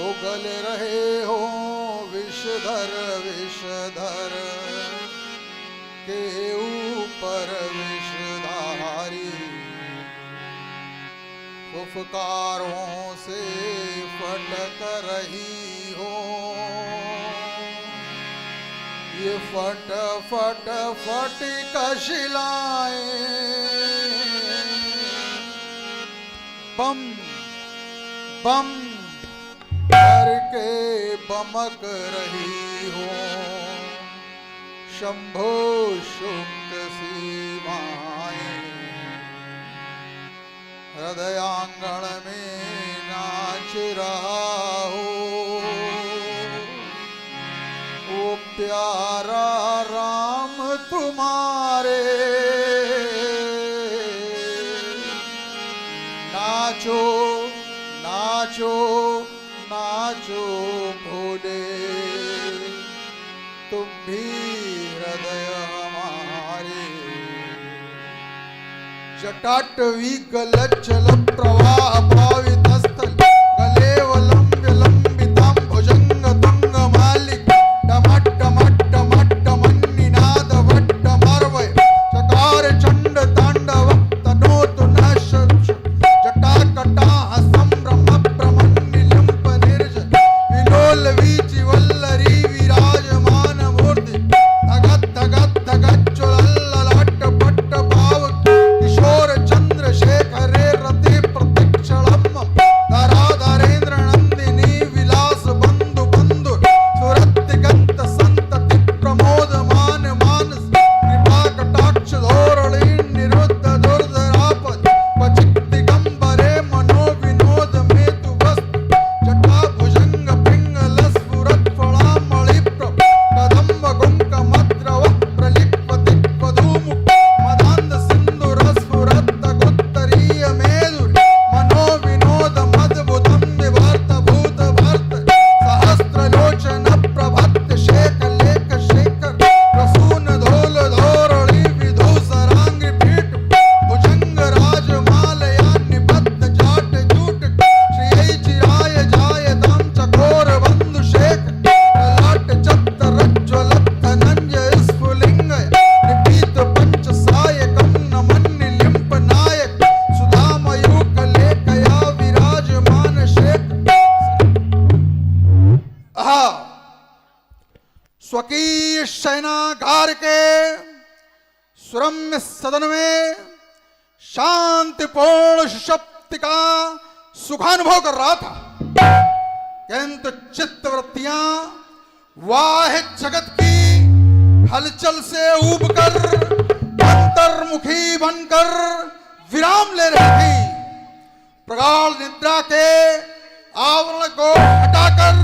उगल रहे हो विषधर विषधर के ऊपर विषधारी, फुफकारों से फटक रही हो ये फट फट फट कशिलाएं, बम बम करके बमक रही हो शंभो शुक्त सीमाएं, हृदयांगण में नाच रहा हो वो प्यारा राम तुम्हारे, नाचो नाचो नाचो भोले तुम भी हृदय हमारे, जटाटवी गलज्जल प्रवाह पावित स्थल गलेवलम विलंबितां भुजंग तुंग मालिक डमट डमट डमट डमन्निनाद वट्ट मर्वय चकार चंड तांडव तनोतु नश जटाकटा संभ्रम प्रमन्निलिंप निर्ज विलोल वीचि वल्लरी विराजमान मूर्ति धगत धगत धगत चुलल्ललाट पट्ट भाव किशोर चंद्रशेखरे रति प्रतीक्षणम धराधरेन्द्र नंदिनी विलास बंधु बंधु सुरतिगंत संतति प्रमोद मान मानस कृपा कटाक्ष धोरणी निरुद्ध दुर्धरापद पचित दिगंबरे मनो विनोद मेतु वस्तु जटा भुजंग पिंगल स्फुरत फलामणि प्रभ कदम्ब गुंक मद्रव प्रलिप्पति पदुमुख मदांध सिंधु रस्फुरत गुत्तरीय मेधुर मनो विनोद मद्भुतम विभर्त भूत भर्त सहस्त्र लोचन प्रभत शेख लेख शेखर प्रसून धोल धोरणी विधु सरांग पीठ भुजंग राजमालया निबद्ध जाट जूट श्री चिराय जाय दाम चकोर बंधु शेख ललाट चत्त रज्ज्वलत धनंजय स्फुलिंग निपीत पंच सायकम नमन लिंप नायक सुधामयूख लेखया विराजमान शेख। स्वकीय शयनागार के सुरम्य सदन में शांतिपूर्ण शक्ति का सुखानुभव कर रहा था, किंतु चित्तवृत्तियां वाह जगत की हलचल से ऊबकर अंतर्मुखी बनकर विराम ले रही थी। प्रगाढ़ निद्रा के आवरण को हटाकर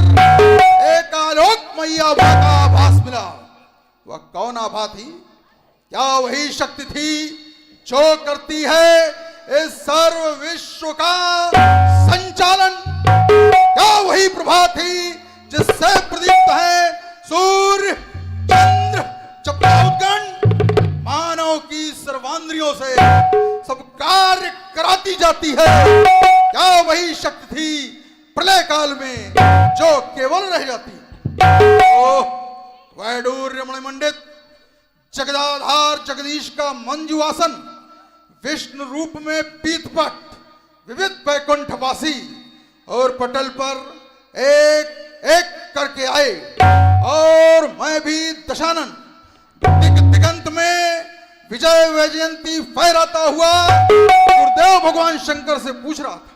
एक आलोकमयी आभा का आभास मिला। वह कौन आभा थी? क्या वही शक्ति थी जो करती है इस सर्व विश्व का संचालन? क्या वही प्रभा थी जिससे प्रदीप्त है सूर्य चंद्र चक्रउद्गण, मानव की सर्वांद्रियों से सब कार्य कराती जाती है? क्या वही शक्ति थी प्रलय काल में जो केवल रह जाती? ओह, वैडूर्य मणिमंडित जगदाधार जगदीश का मंजुआसन, विष्णु रूप में पीतपट विविध वैकुंठवासी, और पटल पर एक एक करके आए और मैं भी दशानन दिगंत में विजय वैजयंती फहराता हुआ गुरुदेव भगवान शंकर से पूछ रहा था,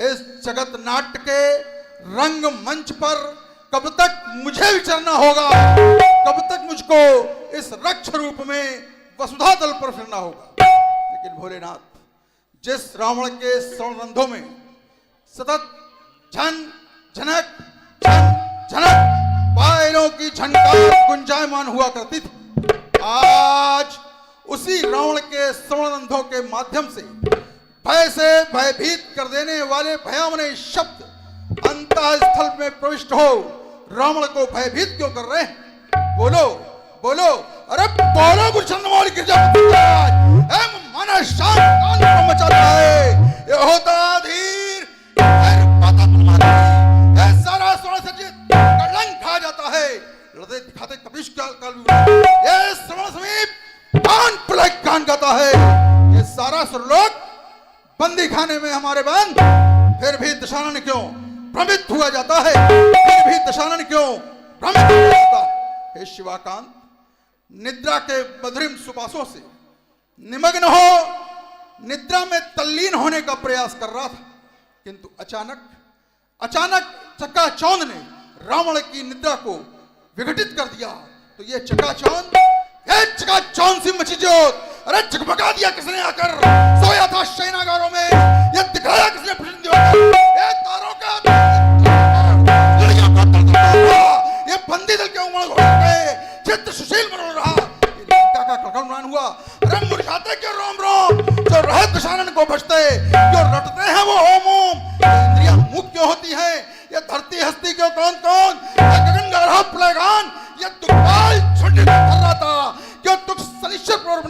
इस जगत नाट्य के रंग मंच पर कब तक मुझे विचरना होगा, कब तक मुझको इस रक्ष रूप में वसुधा दल पर फिरना होगा। लेकिन भोलेनाथ, जिस रावण के श्रवणरंध्रों में सतत झन झनक झन झनक पायलों की झनकार गुंजायमान हुआ करती थी, आज उसी रावण के श्रवणरंध्रों के माध्यम से भय से भयभीत कर देने वाले भयावने शब्द अंतःस्थल में प्रविष्ट हो रावण को भयभीत क्यों कर रहे हैं? बोलो बोलो, अरे बोलो गुलशन गिरजा माना शाम कान को मचाता है। ये होता धीर सारा सोना सचित कलंक खा जाता है। लड़ते दिखाते कपीश ये श्रवण समीप कान प्रलय कान गाता है। ये सारा सुरलोक बंदी खाने में हमारे बंद, फिर भी दशानन क्यों भ्रमित हुआ जाता है? फिर भी दशानन क्यों भ्रमित हुआ जाता है? हे शिवाकांत, निद्रा के मधुरिम सुबासों से निमग्न हो निद्रा में तल्लीन होने का प्रयास कर रहा था, किंतु अचानक चकाचौंध ने रावण की निद्रा को विघटित कर दिया। तो ये चकाचौंध सी मची जोत, अरे जगमगा दिया किसने आकर? सोया था शयनागारों में, ये दिखाया किसने प्रश्न दिया? तारों का लड़ियों को तड़तड़ा, ये बंदी दल के उमड़ घोड़ गए, चित्त सुशील बन रहा, ये लंका का कड़कड़ाहट हुआ। अरे मुरझाते क्यों रोम रोम, जो रहे दशानन को बचते, जो रटते हैं वो ओम ओम, इंद्रियां मुक्त क्यों होती हैं? ये धरती हस्ती क्यों कौन कौन, ये गगन गाढ़ा प्लेगान, ये दुखाल छुट्टी कर रहा था, क्यों तुझ सनिश्चर प्रवृत्ति,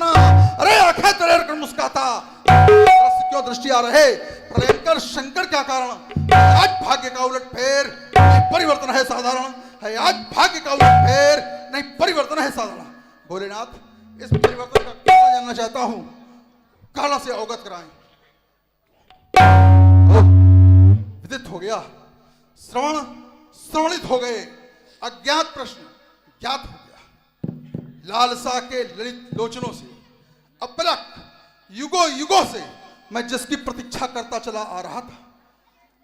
अरे आंखें तेरे कर मुस्काता, क्यों दृष्टि आ रहे प्रलयंकर शंकर? क्या कारण? आज भाग्य का उलट फेर नहीं परिवर्तन है साधारण है, आज भाग्य का उलट फेर नहीं परिवर्तन है साधारण। भोलेनाथ, इस परिवर्तन का कारण जानना चाहता हूं, काला से अवगत कराएं। विदित हो गया, श्रवणित हो गए, अज्ञात प्रश्न ज्ञात हो गया। लालसा के ललित लोचनों से अपलक युगों से मैं जिसकी प्रतीक्षा करता चला आ रहा था,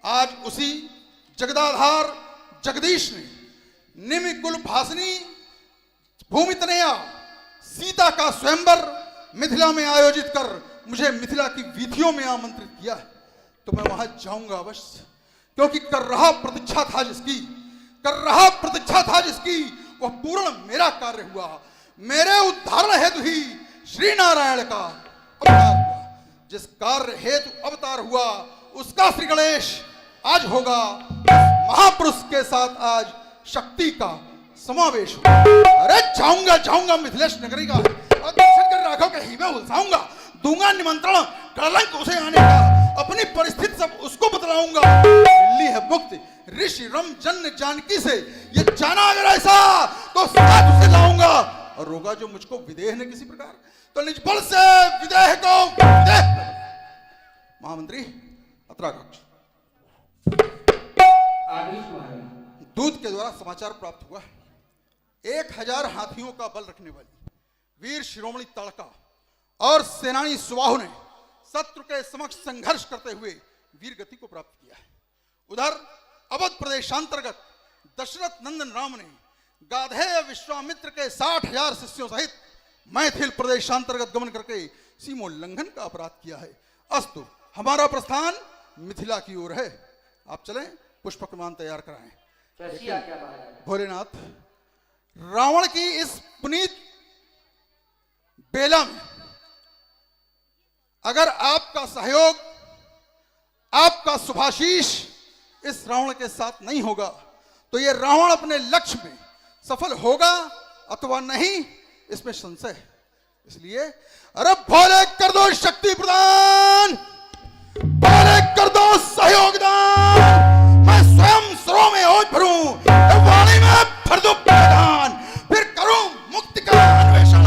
आज उसी जगदाधार जगदीश ने निमिकुल भासनी भूमि तनया सीता का स्वयंवर मिथिला में आयोजित कर मुझे मिथिला की वीथियों में आमंत्रित किया है। तो मैं वहां जाऊंगा अवश्य, क्योंकि कर रहा प्रतीक्षा था जिसकी वह पूर्ण मेरा कार्य हुआ। मेरे उद्धारण हेतु ही श्री नारायण का अवतार हुआ। जिस कार्य हेतु अवतार हुआ उसका श्री गणेश आज होगा। महापुरुष के साथ आज शक्ति का समावेश होगा। अरे जाऊंगा मिथिलेश नगरी का और दर्शन कर राघव के ही में उलझाऊंगा, दूंगा निमंत्रण कलंक उसे आने का, अपनी परिस्थिति सब उसको बतलाऊंगा। मिली है मुक्ति ऋषि रम जन्य जानकी से, ये जाना अगर ऐसा तो साथ उसे लाऊंगा। और रोगा जो मुझको विदेह ने किसी प्रकार, तो निज बल से विदेह को विदेह। महामंत्री अत्राकक्ष, दूत के द्वारा समाचार प्राप्त हुआ है। 1000 हाथियों का बल रखने वाली वीर शिरोमणि ताड़का और सेनानी सुबाहु ने शत्रु के समक्ष संघर्ष करते हुए वीर गति को प्राप्त किया है। उधर अवध प्रदेशांतर्गत दशरथ नंदन राम ने गाधेय विश्वामित्र के 60,000 शिष्यों सहित मैथिल प्रदेशांतर्गत गमन करके सीमोल्लंघन का अपराध किया है। अस्तु, हमारा प्रस्थान मिथिला की ओर है। आप चलें, पुष्पक विमान तैयार कराएं। भोलेनाथ, रावण की इस पुनीत बेला में अगर आपका सहयोग, आपका शुभाशीष इस रावण के साथ नहीं होगा तो ये रावण अपने लक्ष्य में सफल होगा अथवा नहीं, इसमें संशय है। इसलिए अरे भोले कर दो शक्ति प्रदान, भोले कर दो सहयोग दान। मैं स्वयं सरो में ओज भरूं, वाणी में भर दो प्रदान, फिर करूं मुक्ति का अन्वेषण।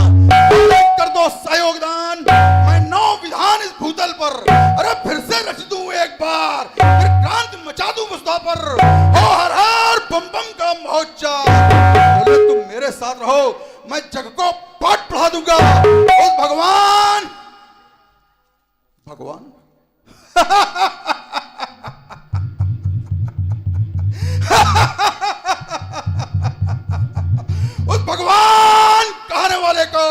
भोले कर दो सहयोग दान, मैं 9 विधान इस भूतल पर अरे फिर से रच दूं एक बार, फिर क्रांति मचा दूं मुस्ता पर। हो हर हर बम बम का महोच्चार। बोले तुम मेरे साथ रहो, मैं जग को पाठ पढ़ा दूंगा। उस भगवान भगवान कहने वाले को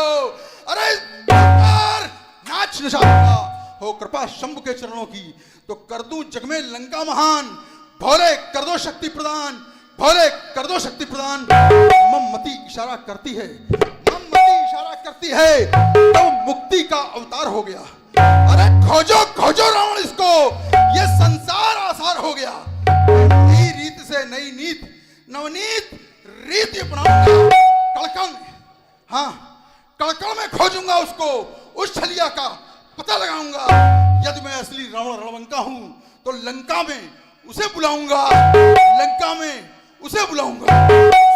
अरे नाच नशा हो कृपा शंभु के चरणों की तो कर दूं जग में लंका महान। भोले कर दो शक्ति प्रदान, भोले कर दो शक्ति प्रदान। मम्मती इशारा करती है, मम्मती इशारा करती है तो मुक्ति का अवतार हो गया। अरे खोजो खोजो रावण इसको, ये संसार आसार हो गया। नई रीत से नई नीत नवनीत रीति अपनाऊंगा। कड़कड़ में, हाँ कड़कड़ में खोजूंगा उसको, उस छलिया का पता लगाऊंगा। यदि मैं असली रावण रणवंका हूं तो लंका में उसे बुलाऊंगा, लंका में उसे बुलाऊंगा।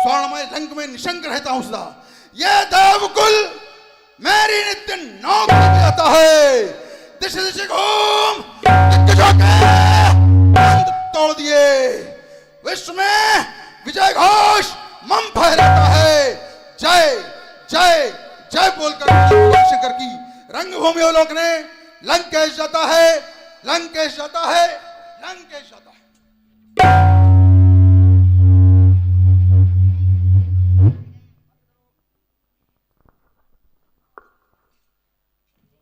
स्वर्णमय लंक में निशंक रहता हूं सदा। ये देवकुल मेरी नित्य नौकरी आता है। दिश दिश घूम दिग्गजों के बंध तोड़ दिए। विश्व में विजय घोष मम फहराता है। जय जय जय बोलकर शंकर की रंगभूमि अवलोकने लंकेश जाता है, लंकेश जाता है, लंकेश जाता है।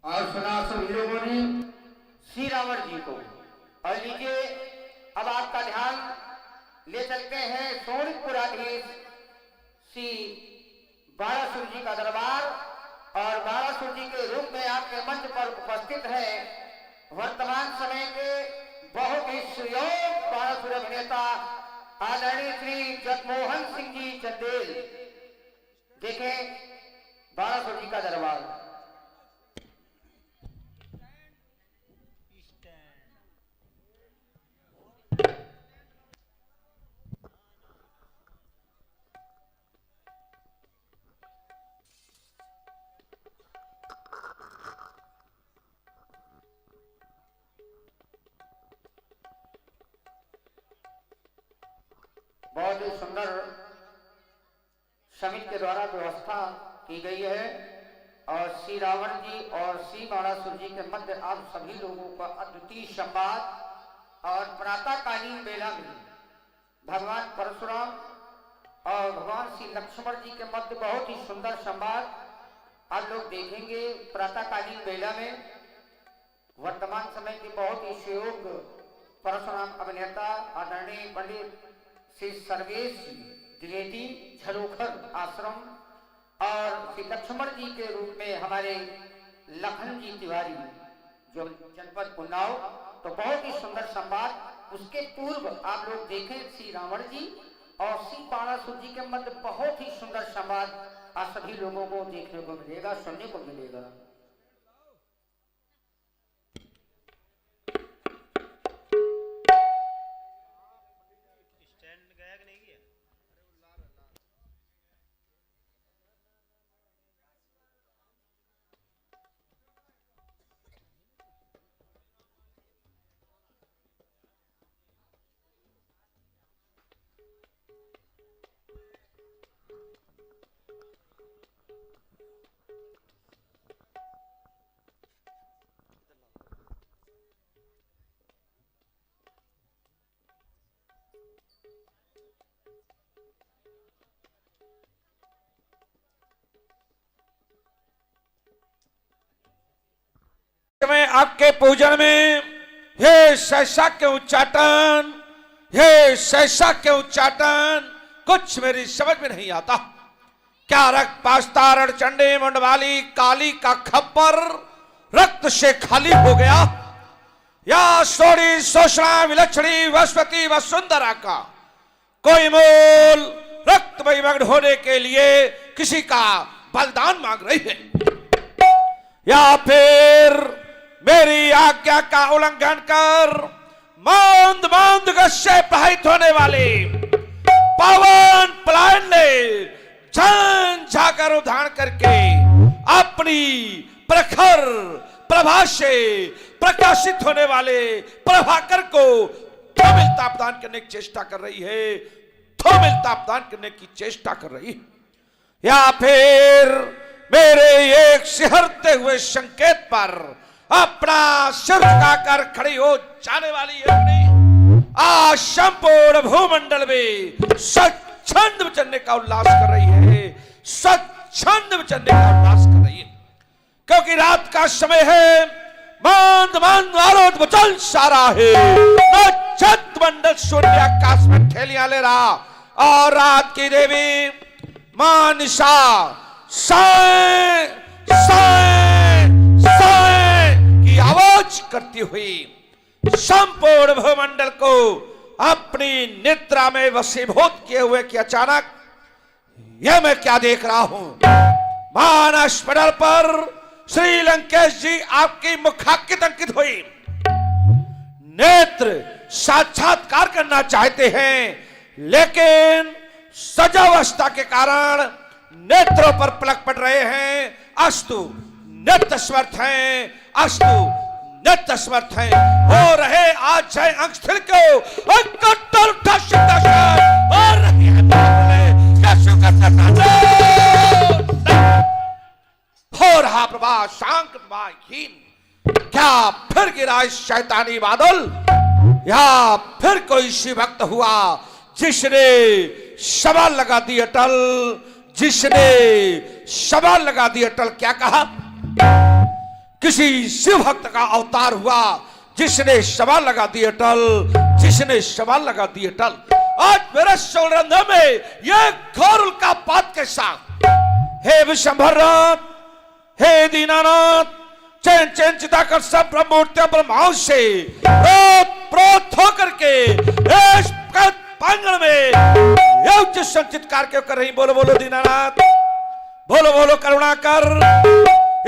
और सुना सभी लोगों ने श्री रावण जी को। और लीजिए अब आपका ध्यान ले चलते हैं सोनितपुराधीश श्री बारासुर जी का दरबार। और बारासुर जी के रूप में आपके मंच पर उपस्थित है वर्तमान समय के बहुत ही सुयोग बारासुर अभिनेता आदरणीय श्री जगमोहन सिंह जी चंदेल। देखें बारासुर जी का दरबार। बहुत ही सुंदर समिति के द्वारा व्यवस्था की गई है। और श्री रावण जी और श्री बाणासुर जी के मध्य आप सभी लोगों का अद्वितीय संवाद। और प्रातःकालीन बेला में भगवान परशुराम और भगवान श्री लक्ष्मण जी के मध्य बहुत ही सुंदर संवाद आप लोग देखेंगे प्रातःकालीन बेला में। वर्तमान समय के बहुत ही सुयोग परशुराम अभिनेता आदरणीय पंडित श्री सर्वेश द्विवेदी झरोखर आश्रम और श्री लक्ष्मण जी के रूप में हमारे लखन जी तिवारी जो जनपद उन्नाव। तो बहुत ही सुंदर संवाद। उसके पूर्व आप लोग देखें श्री रावण जी और श्री बाणासुर जी के मध्य बहुत ही सुंदर संवाद आप सभी लोगों को देखने को मिलेगा, सुनने को मिलेगा। में आपके पूजन में हे शैशा के उच्चाटन, हे शैशा के उच्चाटन कुछ मेरी समझ में नहीं आता। क्या रक्त पास्तारण चंडे मुंडवाली काली का खप्पर रक्त से खाली हो गया, या सोड़ी सोषणा विलक्षणी वस्वती व सुंदरा का कोई मोल रक्त मग्न होने के लिए किसी का बलिदान मांग रही है, या फिर मेरी आज्ञा का उल्लंघन कर मंद मंद से प्रहित होने वाले पवन पलायन ने झन झाकर उधार करके अपनी प्रखर प्रभा से प्रकाशित होने वाले प्रभाकर को थोमिल तापदान करने की चेष्टा कर रही है, थोमिल तापदान करने की चेष्टा कर रही है, या फिर मेरे एक सिहरते हुए संकेत पर अपना सिर झुकाकर खड़ी हो जाने वाली अग्नि आज संपूर्ण भूमंडल में स्वच्छंद चलने का उल्लास कर रही है, स्वच्छंद विचरने का प्रयास कर रही है, क्योंकि रात का समय है, मंद मंद आलोक मचल सारा है, नक्षत्र मंडल शून्य आकाश में ठेलियां ले रहा, और रात की देवी मां निशा साए साए साए की आवाज करती हुई संपूर्ण भूमंडल को अपनी निद्रा में वशीभूत किए हुए कि अचानक यह मैं क्या देख रहा हूं। मानस पटल पर श्री लंकेश जी आपकी मुखाकृत अंकित हुई, नेत्र साक्षात्कार करना चाहते हैं, लेकिन सजावस्था के कारण नेत्रों पर पलक पड़ रहे हैं। अस्तु नेत्र समर्थ हैं, अस्तु नेत्र समर्थ हैं, हो रहे आज जय अंक स्थिर को कट्टर उठा सिंहासन और रही है हो रहा प्रभा शांत प्रभाहीन। क्या फिर गिरा इस शैतानी बादल, या फिर कोई शिव भक्त हुआ जिसने सवाल लगा दी अटल, जिसने सवाल लगा दी अटल। क्या कहा? किसी शिव भक्त का अवतार हुआ जिसने सवाल लगा दी अटल, जिसने सवाल लगा दी अटल। आज मेरे सौरंध में यह घोर उल्कापात के साथ, हे विशंभरनाथ, हे दीनानाथ, चैन चैन चिता कर सब ब्रह्मूर्तियों ब्रह्माओं से प्रोत होकर के इस प्रांगण में उच्च संचितकार क्यों कर रही? बोलो बोलो दीनानाथ, बोलो बोलो करुणा कर।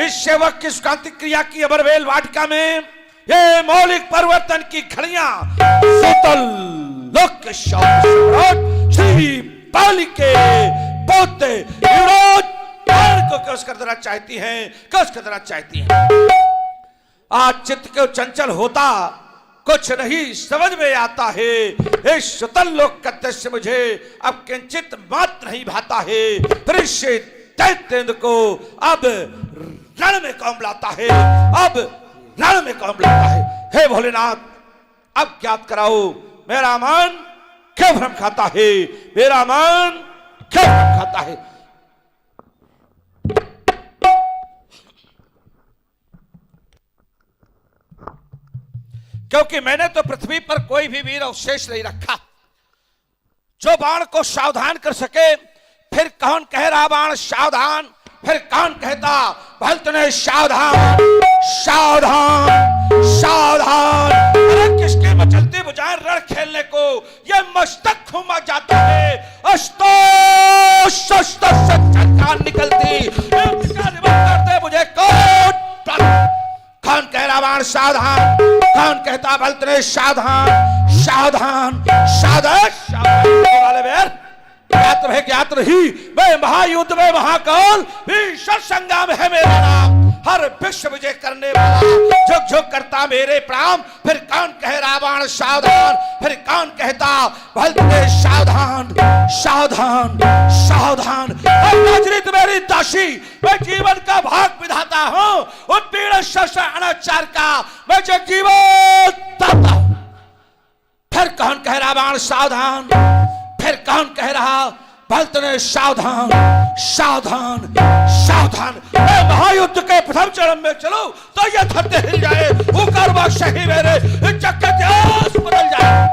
इस सेवक की सुकांतिक क्रिया की अमरवेल वाटिका में ये मौलिक परिवर्तन की घड़ियां सुतल लोक के सम्राट श्री बाली के पोते युवराज को कस कर देना चाहती हैं, कस कर देना चाहती हैं। आज चित्त को चंचल होता कुछ नहीं समझ में आता है। इस सुतल लोक का दृश्य मुझे अब किंचित मात्र नहीं भाता है। फिर दैत्य को अब रण में कौन लाता है, अब रण में कौन लाता है। हे भोलेनाथ, अब ज्ञात कराओ मेरा मन क्यों भ्रम खाता है, मेरा मन क्यों भ्रम खाता है। क्योंकि मैंने तो पृथ्वी पर कोई भी वीर अवशेष नहीं रखा जो बाण को सावधान कर सके। फिर कौन कह रहा बाण सावधान, फिर कौन कहता भल तूने सावधान सावधान सावधान। अरे किसके मचलते बुझाए रण खेलने को ये मस्तक घूमा जाता है। अस्तो शस्त्र से चटकान निकलती करते मुझे कौन कह रहा बाण सावधान, कौन कहता बल तूने सावधान सावधान सावधान वाले बेर। ज्ञात रहे ज्ञात रही मैं महायुद्ध में महाकाल भीषण संग्राम है मेरा नाम। हर विश्व विजय करने वाला झुक झुक करता मेरे प्राण। फिर कौन कह रहा बाण सावधान, फिर कौन कहता भल तूने सावधान सावधान सावधान। नजरित मेरी दासी, मैं जीवन का भाग विधाता हूँ, उत्पीड़न शस्त्र अनाचार का मैं जो जीवन दाता हूँ। फिर कौन कह रहा बाण सावधान, फिर कौन कह रहा भल तूने सावधान सावधान सावधान। महायुद्ध के प्रथम चरण में चलो तो यह धरती हिल जाए, सही मेरे इतिहास बदल जाए।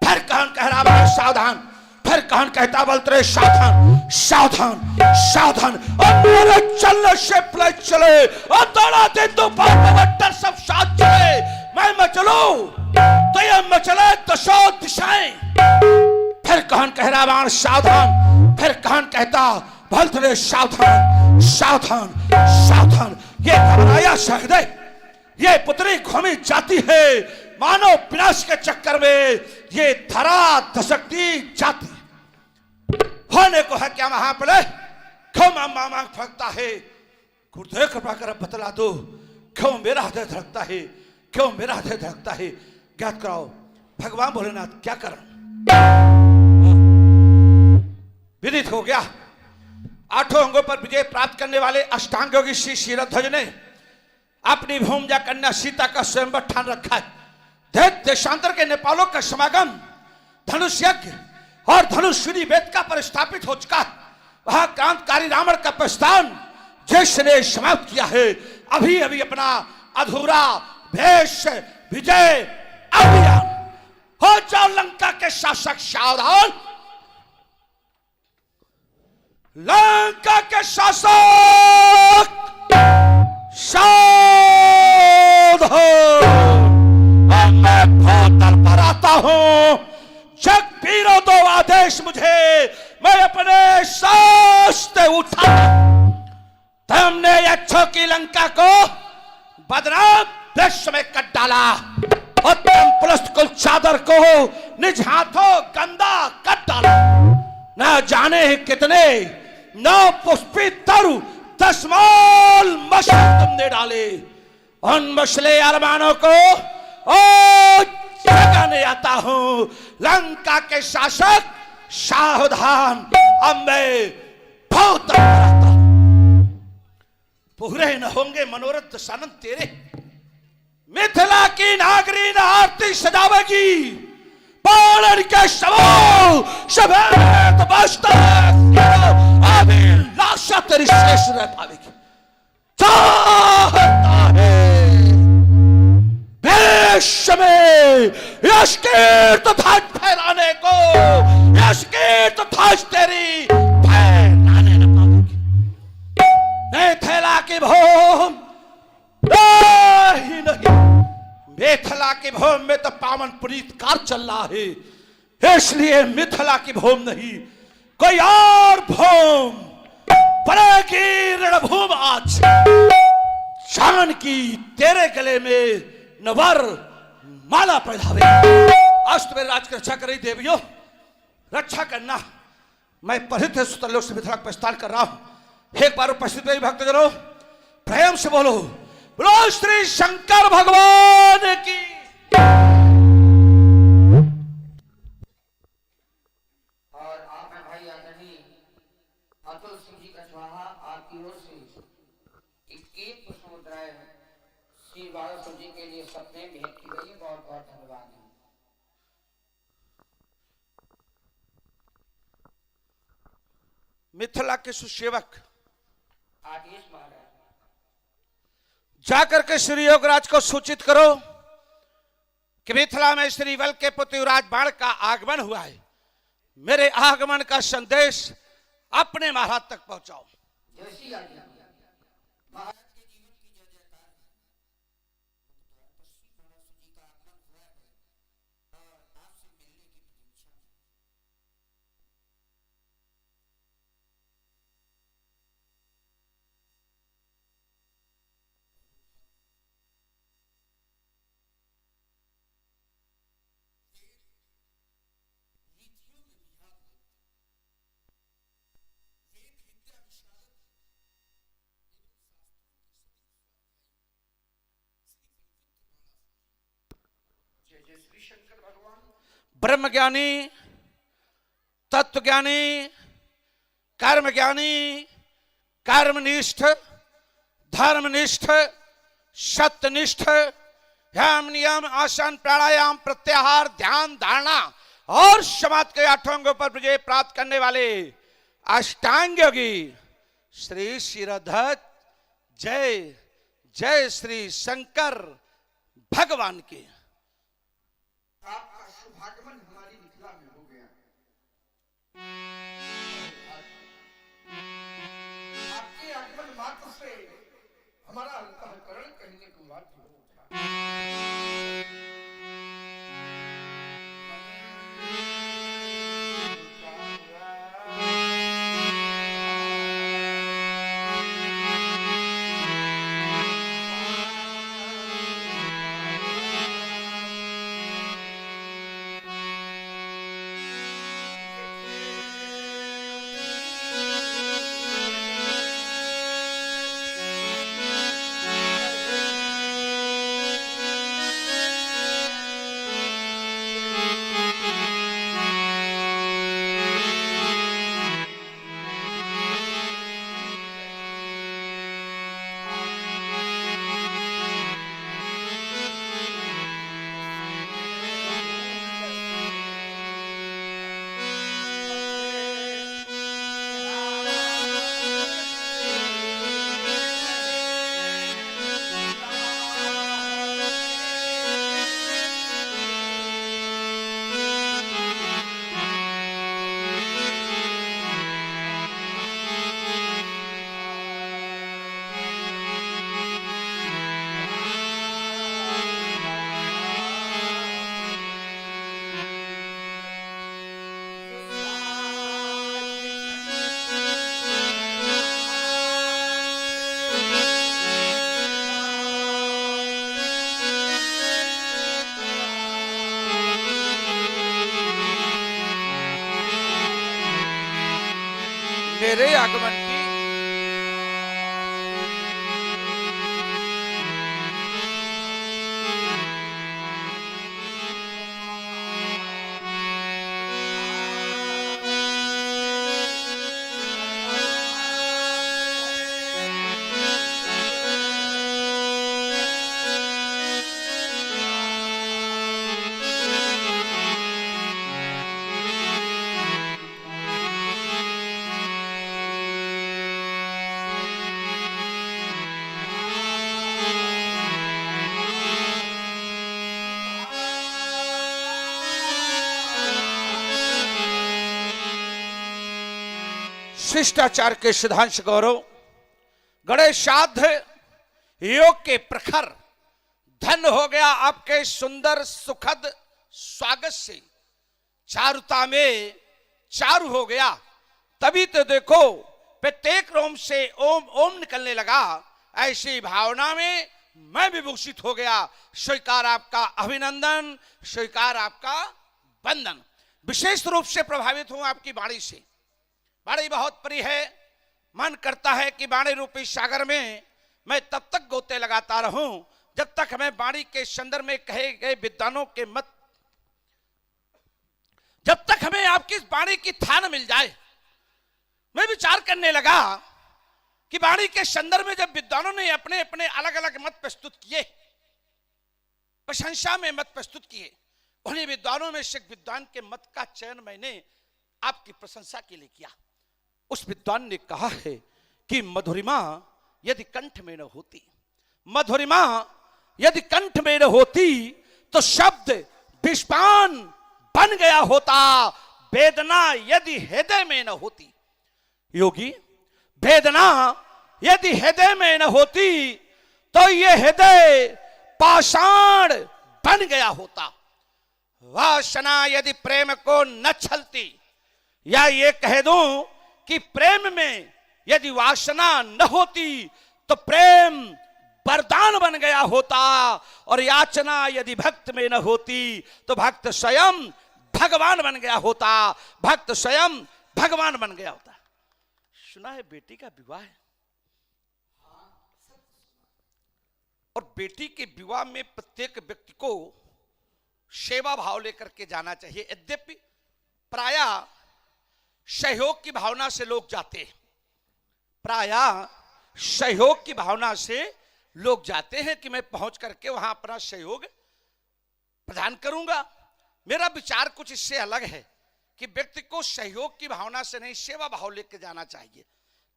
फिर कौन कह रहा बाण सावधान, फिर कौन कहता बल तूने सावधान सावधान सावधान। और मेरे चलने से प्ले चले और दौड़ा दिन दोपहर सब साथ चले। मैं चलूं तो यह मचले दशों दिशाएं। फिर कौन कह रहा बाण सावधान, फिर कौन कहता भल तूने सावधान सावधान सावधान। ये घबराया सहृदय, ये पुत्री घूमी जाती है मानव विनाश के चक्कर में, ये धरा धसकती जाती होने को है क्या महाप्रलय। क्यों मांग फंकता है, गुरुदेव कृपा कर बतला दो क्यों मेरा हृदय धड़कता है, क्यों मेरा हृदय धड़कता है। ज्ञात कराओ भगवान भोलेनाथ क्या कर। विदित हो गया। 8 अंगों पर विजय प्राप्त करने वाले अष्टांग योगी श्री क्षीरध्वज ने अपनी भूमजा कन्या सीता का स्वयंवर ठान रखा है। देशांतर के नेपालों का समागम, धनुष यज्ञ और धनुष वेदिका पर स्थापित हो चुका है। वह क्रांतिकारी रावण का प्रस्थान जिसने समाप्त किया है, अभी अभी अपना अधूरा भेष विजय अभियान। हो जाओ लंका के शासक सावधान, लंका के शासक सावधान। मैं भोतर पर आता हूं, जग पीरो दो आदेश मुझे, मैं अपने शास्त्र उठा। तुमने अच्छों की लंका को बदनाम विश्व में कट डाला और तुम पुलस्त कुल चादर को निज हाथों गंदा कट डाला। न जाने कितने नौ पुष्पी तरु 10 मोल मशल तुमने डाले। उन मसले अरमानों को ओ जगाने आता हूं, लंका के शासक सावधान। अब मैं बहुत आता हूं, पूरे न होंगे मनोरथ दशानंद तेरे। मिथिला की नागरी न आरती सजावेगी, पालन के शवों सफेद बस्तर अभिलाषा तेरी शेष रह पावेगी। चाहता है विश्व में यश कीर्त ध्वज फहराने को, यश कीर्त ध्वज तेरी फहराने न पावेगी। मिथिला की भूमि नहीं, मिथिला की भूमि में तो पावन पुनीत काल चल रहा है, इसलिए मिथिला की भूमि नहीं कोई और भूमि पड़ेगी रणभूमि। आज जान की तेरे गले में नवर माला पहनावे। आज तुम्हें राज की रक्षा करी देवियों, रक्षा करना। मैं परित सुतलोक से मिथिला का प्रस्थान कर रहा हूं। एक बार उपस्थित भक्तजनों प्रेम से बोलो, बोलो श्री शंकर भगवान की। और आप हैं भाई आदरणीय अतुल सिंह जी कछवाहा, आपकी ओर से 21 पुष्प मुद्राएं श्री बालासुर जी के लिए सपने भेंट की गई। बहुत बहुत धन्यवाद है। मिथिला के सुसेवक आदेश महाराज, जाकर के श्री योगराज को सूचित करो कि मिथिला में श्री बल के पुत्र युवराज बाण का आगमन हुआ है। मेरे आगमन का संदेश अपने महाराज तक पहुंचाओ। जैसी आज्ञा। महाराज के जीवन की जय जयकार है। श्री बालासुर जी का आगमन हुआ है और आपसे मिलने की प्रतीक्षा है। ब्रह्म ज्ञानी, तत्व ज्ञानी, कर्म ज्ञानी, कर्मनिष्ठ, धर्मनिष्ठ, सत्यनिष्ठ, यम नियम आसन प्राणायाम प्रत्याहार ध्यान धारणा और समाज के 8 अंगों पर विजय प्राप्त करने वाले अष्टांग योगी श्री शिरोधत जय जय श्री शंकर भगवान की। आपका शुभागमन हमारी मिथिला में हो गया। आपके आगमन मात्र से हमारा अंतःकरण कहने को बाध्य हो उठा। तेरे आगमन की। शिष्टाचार के सिद्धांश गौरव, गणेशाध योग के प्रखर, धन हो गया आपके सुंदर सुखद स्वागत से, चारुता में चारु हो गया। तभी तो देखो प्रत्येक रोम से ओम ओम निकलने लगा। ऐसी भावना में मैं विभूषित हो गया। स्वीकार आपका अभिनंदन, स्वीकार आपका वंदन। विशेष रूप से प्रभावित हूं आपकी वाणी से। वाणी बहुत प्रिय है। मन करता है कि वाणी रूपी सागर में मैं तब तक गोते लगाता रहूं जब तक हमें वाणी के संदर्भ में कहे गए विद्वानों के मत, जब तक हमें आपकी वाणी की थान मिल जाए। मैं विचार करने लगा कि वाणी के संदर्भ में जब विद्वानों ने अपने अपने अलग अलग मत प्रस्तुत किए, प्रशंसा में मत प्रस्तुत किए, उन्हीं विद्वानों में से विद्वान के मत का चयन मैंने आपकी प्रशंसा के लिए किया। उस विद्वान ने कहा है कि मधुरिमा यदि कंठ में न होती, मधुरिमा यदि कंठ में न होती तो शब्द विषपान बन गया होता। वेदना यदि हृदय में न होती, योगी वेदना यदि हृदय में न होती तो ये हृदय पाषाण बन गया होता। वासना यदि प्रेम को न छलती, या ये कह दूं कि प्रेम में यदि वासना न होती तो प्रेम वरदान बन गया होता। और याचना यदि भक्त में न होती तो भक्त स्वयं भगवान बन गया होता। भक्त स्वयं भगवान बन गया होता। सुना है बेटी का विवाह है, और बेटी के विवाह में प्रत्येक व्यक्ति को सेवा भाव लेकर के जाना चाहिए। यद्यपि प्रायः सहयोग की भावना से लोग जाते हैं, प्रायः सहयोग की भावना से लोग जाते हैं कि मैं पहुंच करके वहां अपना सहयोग प्रदान करूंगा। मेरा विचार कुछ इससे अलग है कि व्यक्ति को सहयोग की भावना से नहीं, सेवा भाव लेकर जाना चाहिए।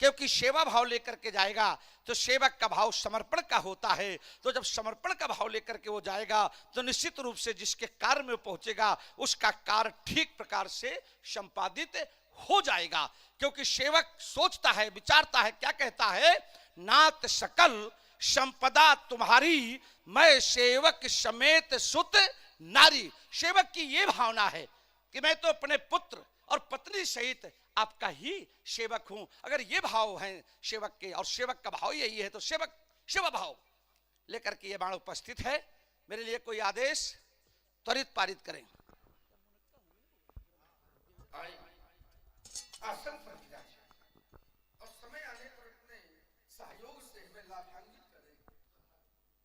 क्योंकि सेवा भाव लेकर के जाएगा तो सेवक का भाव समर्पण का होता है। तो जब समर्पण का भाव लेकर के वो जाएगा तो निश्चित रूप से जिसके कार्य में पहुंचेगा उसका कार्य ठीक प्रकार से संपादित हो जाएगा। क्योंकि सेवक सोचता है, विचारता है, क्या कहता है, नात सकल संपदा तुम्हारी, मैं सेवक समेत सुत नारी। सेवक की ये भावना है कि मैं तो अपने पुत्र और पत्नी सहित आपका ही सेवक हूं। अगर ये भाव है सेवक के, और सेवक का भाव यही है, तो सेवक सेवा भाव लेकर के ये बाण उपस्थित है। मेरे लिए कोई आदेश त्वरित पारित करें। आसन पर और समय आने पर अपने सहयोग से हमें लाभान्वित करें।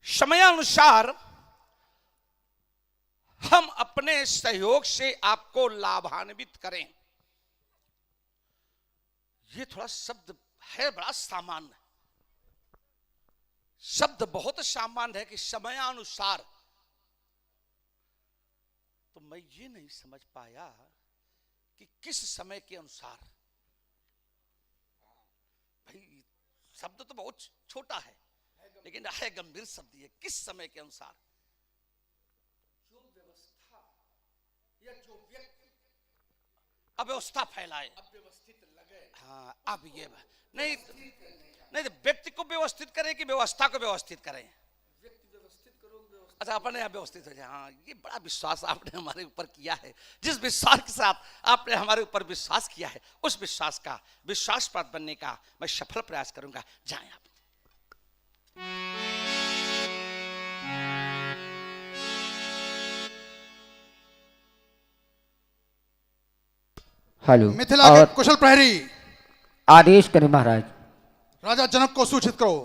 समयानुसार हम अपने सहयोग से आपको लाभान्वित करें। ये थोड़ा शब्द है बड़ा सामान्य, शब्द बहुत सामान्य है कि समयानुसार। तो मैं ये नहीं समझ पाया कि किस समय के अनुसार। भाई शब्द तो बहुत छोटा है लेकिन है गंभीर शब्द। ये किस समय के अनुसार, जो व्यवस्था या जो व्यक्ति अव्यवस्था फैलाए, अव्यवस्थित लगे। हाँ, अब ये नहीं नहीं तो व्यक्ति को व्यवस्थित करें कि व्यवस्था को व्यवस्थित करें। व्यक्ति व्यवस्थित करो, अच्छा अपने आप व्यवस्थित हो जाए। हाँ, ये बड़ा विश्वास आपने हमारे ऊपर किया है। जिस विश्वास के साथ आपने हमारे ऊपर विश्वास किया है, उस विश्वास का विश्वासपात्र बनने का मैं सफल प्रयास करूंगा। जाएं आप। हेलो। मिथिला के कुशल प्रहरी आदेश करें महाराज। राजा जनक को सूचित करो,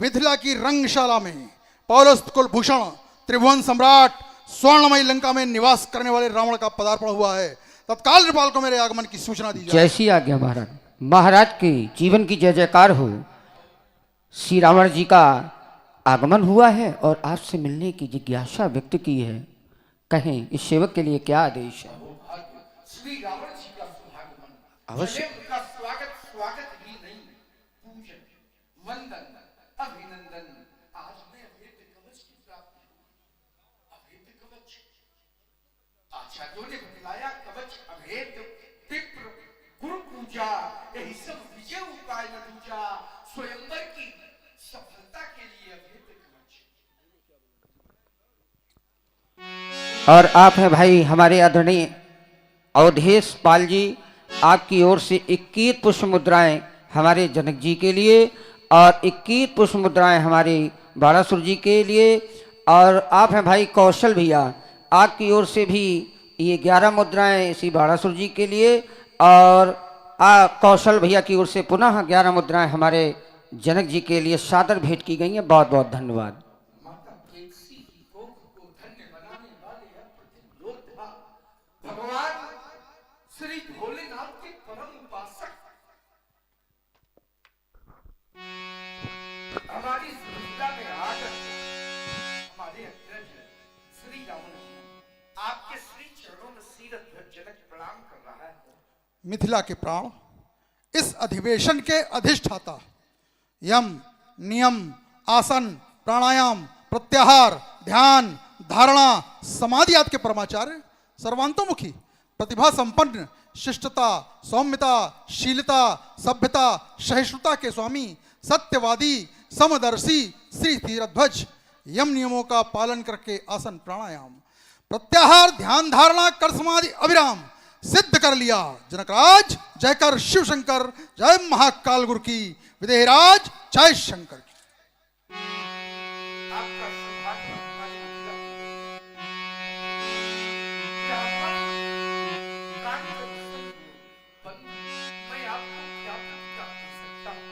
मिथिला की रंगशाला में पौलस्त कुलभूषण त्रिभुवन सम्राट स्वर्णमयी लंका में निवास करने वाले रावण का पदार्पण हुआ है। तत्काल नृपाल को मेरे आगमन की सूचना दी जाए। जैसी आज्ञा महाराज। महाराज के जीवन की जय जयकार हो। श्री रावण जी का आगमन हुआ है और आपसे मिलने की जिज्ञासा व्यक्त की है। कहें इस सेवक के लिए क्या आदेश है? श्री रावण जी का सुहागमन अवश्य। उनका स्वागत स्वागत ही नहीं, पूजन वंदन अभिनंदन। आज मैं अभेद कवच की प्राप्ति हुई। अभेद कवच आचार्यों ने बतलाया, कवच अभेद विप्र गुरु पूजा, यही सब विजय उपाय न दूजा। स्वयंवर की सफलता के लिए अभेद कवच। और आप हैं भाई हमारे आदरणीय अवधेश पाल जी, आपकी ओर से 21 पुष्प मुद्राएं हमारे जनक जी के लिए और 21 पुष्प मुद्राएं हमारे बाणासुर जी के लिए। और आप हैं भाई कौशल भैया, आपकी ओर से भी ये 11 मुद्राएं श्री बाणासुर जी के लिए और कौशल भैया की ओर से पुनः 11 मुद्राएं हमारे जनक जी के लिए सादर भेंट की गई हैं। बहुत बहुत धन्यवाद। माता प्रेयसी की कोख को धन्य बनाने वाले अप्रतिम योद्धा भगवान श्री भोलेनाथ के परम उपासक हमारी सुविधा में आकर हमारे अग्रज श्री रावण जी आपके श्री चरणों में सिरत जनक प्रणाम कर रहा है। मिथिला के प्राण, इस अधिवेशन के अधिष्ठाता यम नियम आसन प्राणायाम प्रत्याहार ध्यान धारणा समाधि आदि के परमाचार्य सर्वांतोमुखी प्रतिभा संपन्न शिष्टता सौम्यता शीलता सभ्यता सहिष्णुता के स्वामी सत्यवादी समदर्शी श्री तीरध्वज यम नियमों का पालन करके आसन प्राणायाम प्रत्याहार ध्यान धारणा कर समाधि अविराम सिद्ध कर लिया। जनकराज जयकर शिव शंकर, जय महाकाल गुरु की, विदेहराज जय शंकर की। आपका सौभाग्य हमारी मिथिला में। यहाँ पर कांचन संग बंधु, मैं आपको क्या प्रतिज्ञा कर सकता हूँ?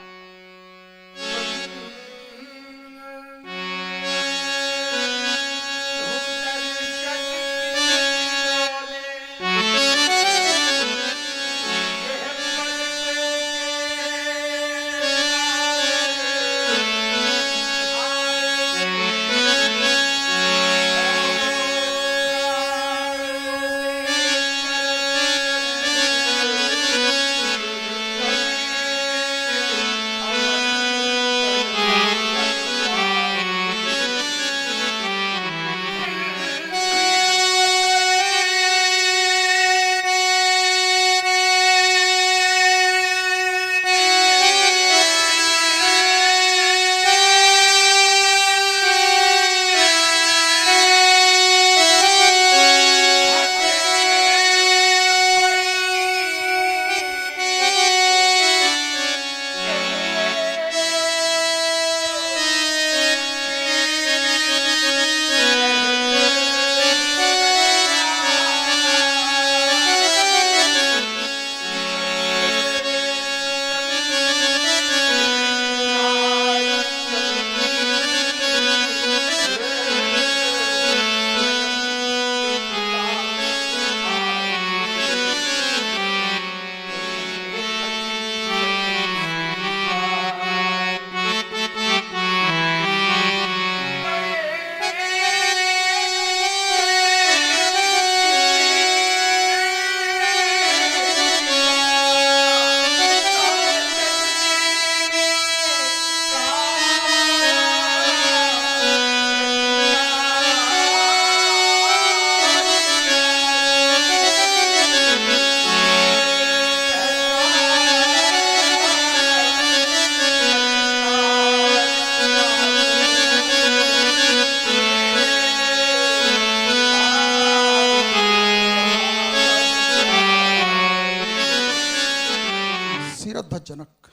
जनक,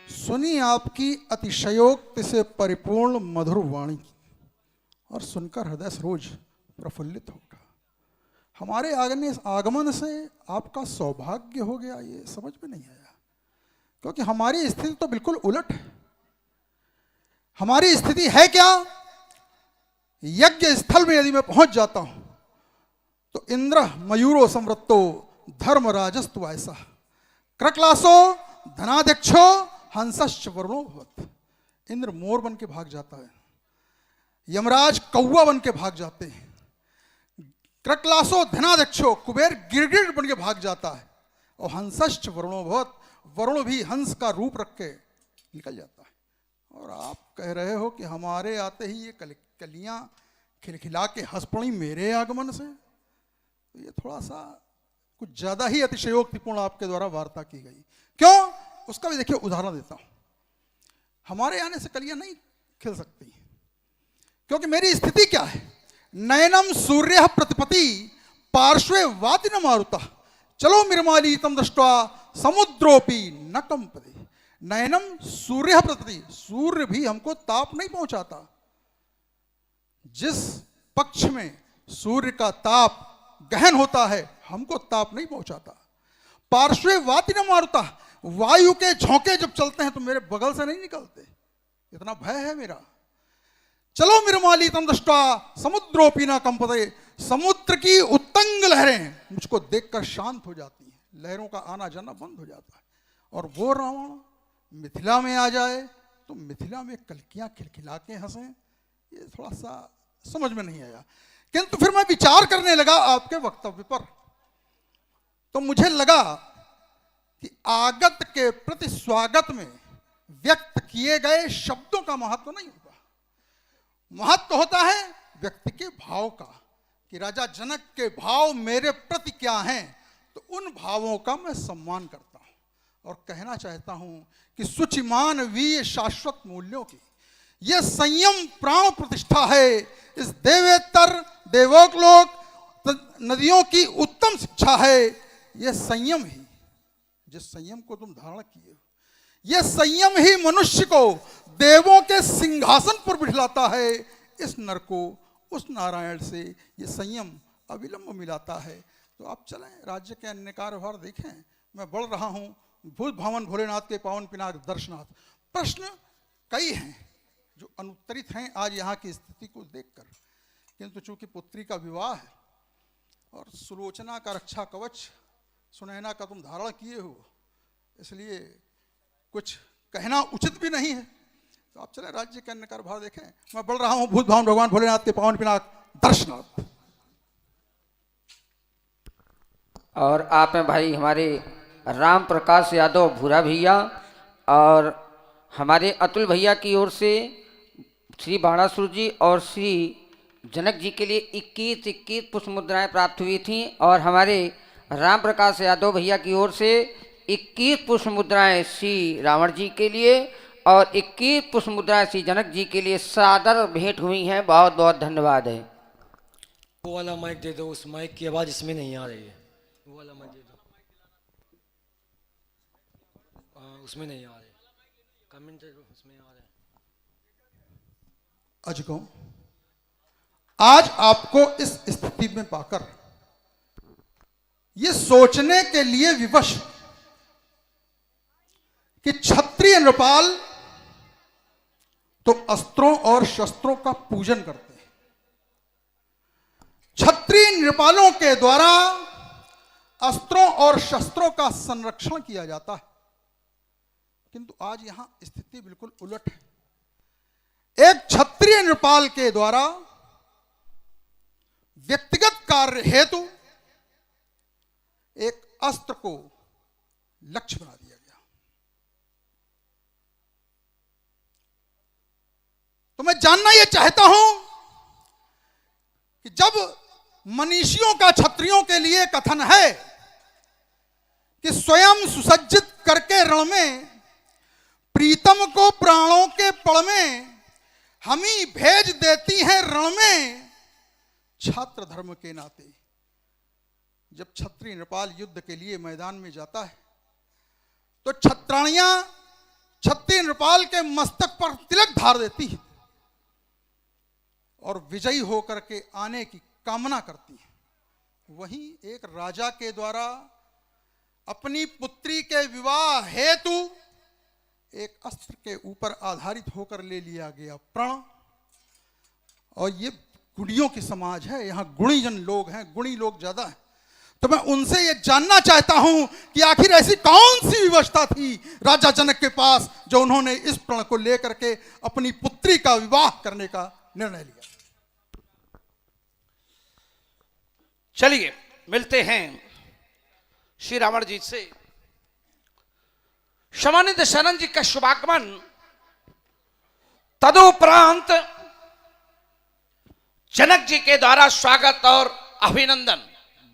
सुनी आपकी अतिशयोक्ति से परिपूर्ण मधुर वाणी और सुनकर हृदय सरोज प्रफुल्लित हो उठा। हमारे आगमन से आपका सौभाग्य हो गया, ये समझ में नहीं आया। क्योंकि हमारी स्थिति तो बिल्कुल उलट है। हमारी स्थिति है क्या? यज्ञ स्थल में यदि मैं पहुंच जाता हूं तो इंद्र मयूरो संवृत्तो धर्मराजस्तु ऐसा क्रक्लासो धनाध्यक्षो हंसश्च वरुणो भवत्। इंद्र मोर बन के भाग जाता है, यमराज कौवा बन के भाग जाते हैं, क्रक्लासो धनाध्यक्षो कुबेर गिरगिट बन के भाग जाता है, और हंसश्च वरुणो भवत्, वरुण भी हंस का रूप रख के निकल जाता है। और आप कह रहे हो कि हमारे आते ही ये कलियां खिलखिला के हंस पड़ी मेरे आगमन से। तो ये थोड़ा सा कुछ ज्यादा ही अतिशयोक्तिपूर्ण आपके द्वारा वार्ता की गई। क्यों? उसका भी देखिए उदाहरण देता हूं। हमारे आने से कलियां नहीं खिल सकती, क्योंकि मेरी स्थिति क्या है? नयनम सूर्य प्रतिपति पार्श्वे वाति न मारुता चलो निर्माली तम दृष्ट्वा समुद्रोपि न कंपते। नयनम सूर्य प्रतिपति, सूर्य भी हमको ताप नहीं पहुंचाता। जिस पक्ष में सूर्य का ताप गहन होता है हमको ताप नहीं पहुंचाता। पार्श्वे वाति न मारुता, वायु के झोंके जब चलते हैं तो मेरे बगल से नहीं निकलते, इतना भय है मेरा। चलो निर्माली तम दृष्ट्वा समुद्रोपि न कंपते, समुद्र की उत्तंग लहरें मुझको देखकर शांत हो जाती हैं, लहरों का आना जाना बंद हो जाता है। और वो रावण मिथिला में आ जाए तो मिथिला में कलकियां खिलखिला के हंसे, ये थोड़ा सा समझ में नहीं आया। किंतु फिर मैं विचार करने लगा आपके वक्तव्य पर, तो मुझे लगा कि आगत के प्रति स्वागत में व्यक्त किए गए शब्दों का महत्व नहीं होता। महत्व होता है व्यक्ति के भाव का, कि राजा जनक के भाव मेरे प्रति क्या हैं, तो उन भावों का मैं सम्मान करता हूं और कहना चाहता हूं कि सुचिमान वीय शाश्वत मूल्यों की यह संयम प्राण प्रतिष्ठा है। इस देवेतर देवोकलोक नदियों की उत्तम शिक्षा है। यह संयम ही, जिस संयम को तुम धारण किए हो, यह संयम ही मनुष्य को देवों के सिंहासन पर बिठलाता है। इस नर को उस नारायण से यह संयम अविलंब मिलाता है। तो आप चलें, राज्य के अन्य कार्यभार देखें। मैं बढ़ रहा हूं भूत भावन भोलेनाथ के पावन पिनाक दर्शनाथ। प्रश्न कई हैं जो अनुत्तरित हैं आज यहाँ की स्थिति को देखकर, किंतु चूंकि पुत्री का विवाह है और सुलोचना का रक्षा कवच सुनैना का तुम धारण किए हो, इसलिए कुछ कहना उचित भी नहीं है। तो आप चले राज्य के अन्य कार्यभार देखें। मैं बढ़ रहा हूं भूत भावन भगवान भोलेनाथ के पावन पिनाक दर्शनाथ। और आप हैं भाई हमारे राम प्रकाश यादव भूरा भैया, और हमारे अतुल भैया की ओर से श्री बाणासुर जी और श्री जनक जी के लिए 21 पुष्प मुद्राएं प्राप्त हुई थी, और हमारे राम प्रकाश यादव भैया की ओर से 21 पुष्प मुद्राएं श्री रावण जी के लिए और 21 पुष्प मुद्राएं श्री जनक जी के लिए सादर भेंट हुई हैं। बहुत बहुत धन्यवाद है। वो वाला माइक दे दो, उस माइक की आवाज़ इसमें नहीं आ रही है। वो वाला माइक दे दो, उसमें नहीं आ रही, कमेंट उसमें आ रहे हैं। अजगों, आज आपको इस स्थिति में पाकर ये सोचने के लिए विवश कि क्षत्रिय नृपाल तो अस्त्रों और शस्त्रों का पूजन करते हैं। क्षत्रिय नृपालों के द्वारा अस्त्रों और शस्त्रों का संरक्षण किया जाता है, किंतु आज यहां स्थिति बिल्कुल उलट है। एक क्षत्रिय नृपाल के द्वारा व्यक्तिगत कार्य हेतु एक अस्त्र को लक्ष्य बना दिया गया। तो मैं जानना यह चाहता हूं कि जब मनीषियों का क्षत्रियों के लिए कथन है कि स्वयं सुसज्जित करके रण में प्रीतम को प्राणों के पड़ में हम ही भेज देती हैं रण में, छात्र धर्म के नाते जब क्षत्रिय नृपाल युद्ध के लिए मैदान में जाता है तो छत्राणियां क्षत्रिय नृपाल के मस्तक पर तिलक धार देती है और विजयी होकर के आने की कामना करती है। वहीं एक राजा के द्वारा अपनी पुत्री के विवाह हेतु एक अस्त्र के ऊपर आधारित होकर ले लिया गया प्रण। और ये गुणियों की समाज है, यहाँ गुणीजन लोग हैं, गुणी लोग ज्यादा हैं। तो मैं उनसे ये जानना चाहता हूं कि आखिर ऐसी कौन सी व्यवस्था थी राजा जनक के पास जो उन्होंने इस प्रण को लेकर के अपनी पुत्री का विवाह करने का निर्णय लिया। चलिए मिलते हैं श्री रावण जी से। शमानी दशरथ जी का शुभागमन, तदुपरांत जनक जी के द्वारा स्वागत और अभिनंदन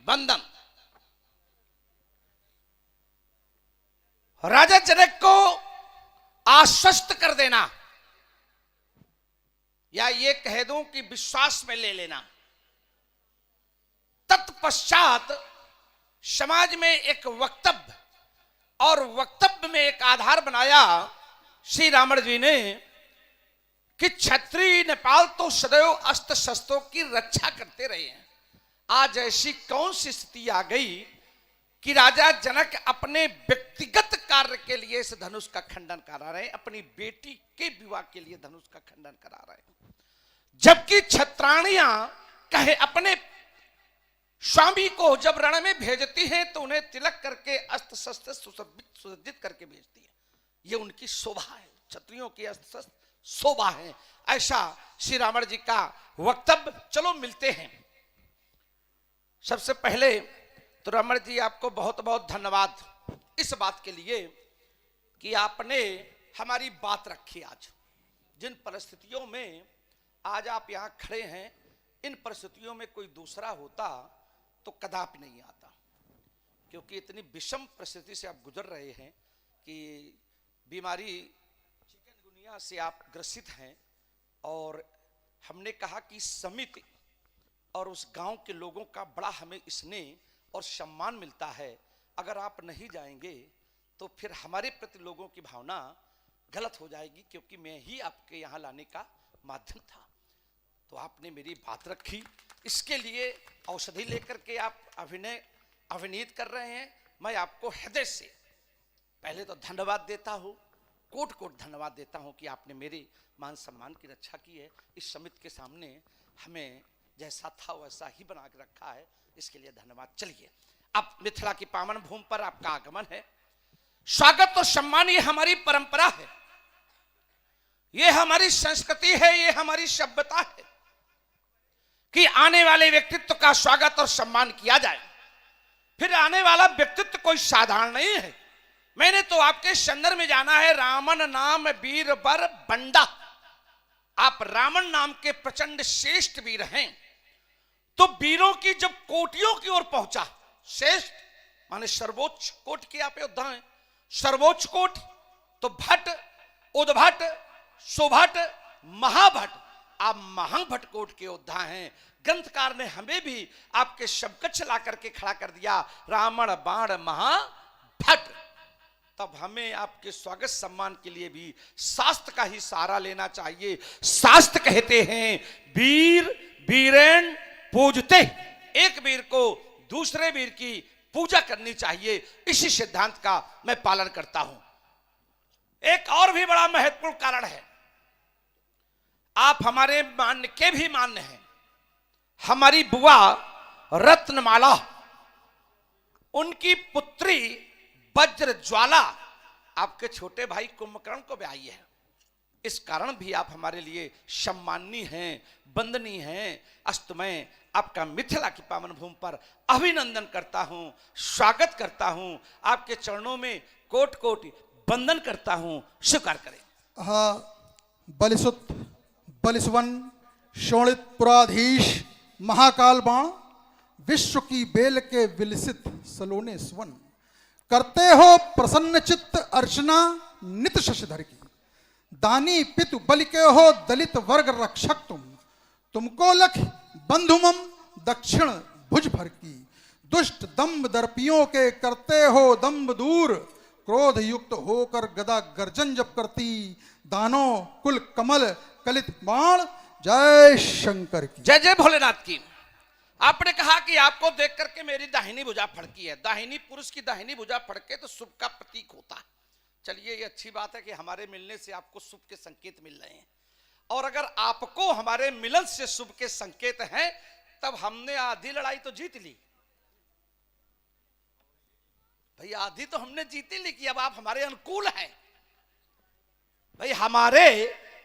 वंदन। राजा जनक को आश्वस्त कर देना, या ये कह दूं कि विश्वास में ले लेना। तत्पश्चात समाज में एक वक्तव्य, और वक्तव्य में एक आधार बनाया श्री रावण जी ने कि क्षत्रिय नेपाल तो सदैव अस्त्र शस्त्रों की रक्षा करते रहे हैं। आज ऐसी कौन सी स्थिति आ गई कि राजा जनक अपने व्यक्तिगत कार्य के लिए इस धनुष का खंडन करा रहे हैं, अपनी बेटी के विवाह के लिए धनुष का खंडन करा रहे हैं, जबकि क्षत्राणियां कहे अपने स्वामी को जब रण में भेजती हैं तो उन्हें तिलक करके अस्त्र शस्त्र सुसज्जित करके भेजती है। ये उनकी शोभा है, क्षत्रियों की अस्त्र शस्त्र शोभा है। ऐसा श्री रावण जी का वक्तव्य। चलो मिलते हैं। सबसे पहले तो रावण जी आपको बहुत बहुत धन्यवाद इस बात के लिए कि आपने हमारी बात रखी। आज जिन परिस्थितियों में आज आप यहाँ खड़े हैं, इन परिस्थितियों में कोई दूसरा होता तो कदापि नहीं आता, क्योंकि इतनी विषम परिस्थिति से आप गुजर रहे हैं कि बीमारी चिकनगुनिया से आप ग्रसित हैं। और हमने कहा कि समिति और उस गांव के लोगों का बड़ा हमें स्नेह और सम्मान मिलता है। अगर आप नहीं जाएंगे तो फिर हमारे प्रति लोगों की भावना गलत हो जाएगी, क्योंकि मैं ही आपके यहाँ लाने का माध्यम था। तो आपने मेरी बात रखी, इसके लिए औषधि लेकर के आप अभिनीत कर रहे हैं। मैं आपको हृदय से पहले तो धन्यवाद देता हूँ, कोट कोट धन्यवाद देता हूँ कि आपने मेरे मान सम्मान की रक्षा की है। इस समिति के सामने हमें जैसा था वैसा ही बना के रखा है, इसके लिए धन्यवाद। चलिए, अब मिथिला की पावन भूमि पर आपका आगमन है। स्वागत और सम्मान ये हमारी परंपरा है, ये हमारी संस्कृति है, ये हमारी सभ्यता है कि आने वाले व्यक्तित्व का स्वागत और सम्मान किया जाए। फिर आने वाला व्यक्तित्व कोई साधारण नहीं है। मैंने तो आपके संदर्भ में जाना है, रामन नाम वीर बर बंडा। आप रावण नाम के प्रचंड श्रेष्ठ वीर हैं। तो वीरों की जब कोटियों की ओर पहुंचा, श्रेष्ठ माने सर्वोच्च कोटि की आप योद्धा हैं, सर्वोच्च कोटि। तो भट्ट, उद्भट, सुभट, महाभट, आप महाभट कोट के योद्धा हैं। ग्रंथकार ने हमें भी आपके समकक्ष ला करके खड़ा कर दिया, रावण बाण महाभट। तब हमें आपके स्वागत सम्मान के लिए भी शास्त्र का ही सहारा लेना चाहिए। शास्त्र कहते हैं वीर वीरेन पूजते, एक वीर को दूसरे वीर की पूजा करनी चाहिए। इसी सिद्धांत का मैं पालन करता हूं। एक और भी बड़ा महत्वपूर्ण कारण है, आप हमारे मान्य के भी मान्य हैं। हमारी बुआ रत्नमाला, उनकी पुत्री वज्र ज्वाला आपके छोटे भाई कुंभकर्ण को ब्याही है। इस कारण भी आप हमारे लिए सम्माननीय हैं, वंदनीय हैं। अस्तु मैं आपका मिथिला की पावन भूमि पर अभिनंदन करता हूं, स्वागत करता हूं, आपके चरणों में कोटि कोटि वंदन करता हूं। स्वीकार करें। बलिसुत बलिसवन शोणित पुराधीश महाकाल बाण, विश्व की बेल के विलसित सलोने स्वन, करते हो प्रसन्न चित्त अर्चना नित शशिधर की, दानी पितु बलि के हो दलित वर्ग रक्षक तुमको लख बंधुमम दक्षिण भुज भर की, दुष्ट दंभ दर्पियों के करते हो दंभ दूर, क्रोध युक्त होकर गदा गर्जन जब करती, दानो कुल कमल कलित बाण, जय शंकर की। जय जय भोलेनाथ की। आपने कहा कि आपको देख करके मेरी दाहिनी भुजा फड़की है। दाहिनी पुरुष की दाहिनी भुजा फड़के तो शुभ का प्रतीक होता है। चलिए, ये अच्छी बात है कि हमारे मिलने से आपको शुभ के संकेत मिल रहे हैं, और अगर आपको हमारे मिलन से शुभ के संकेत हैं, तब हमने आधी लड़ाई तो जीत ली भाई, आधी तो हमने जीती ली कि अब आप हमारे अनुकूल हैं भाई। हमारे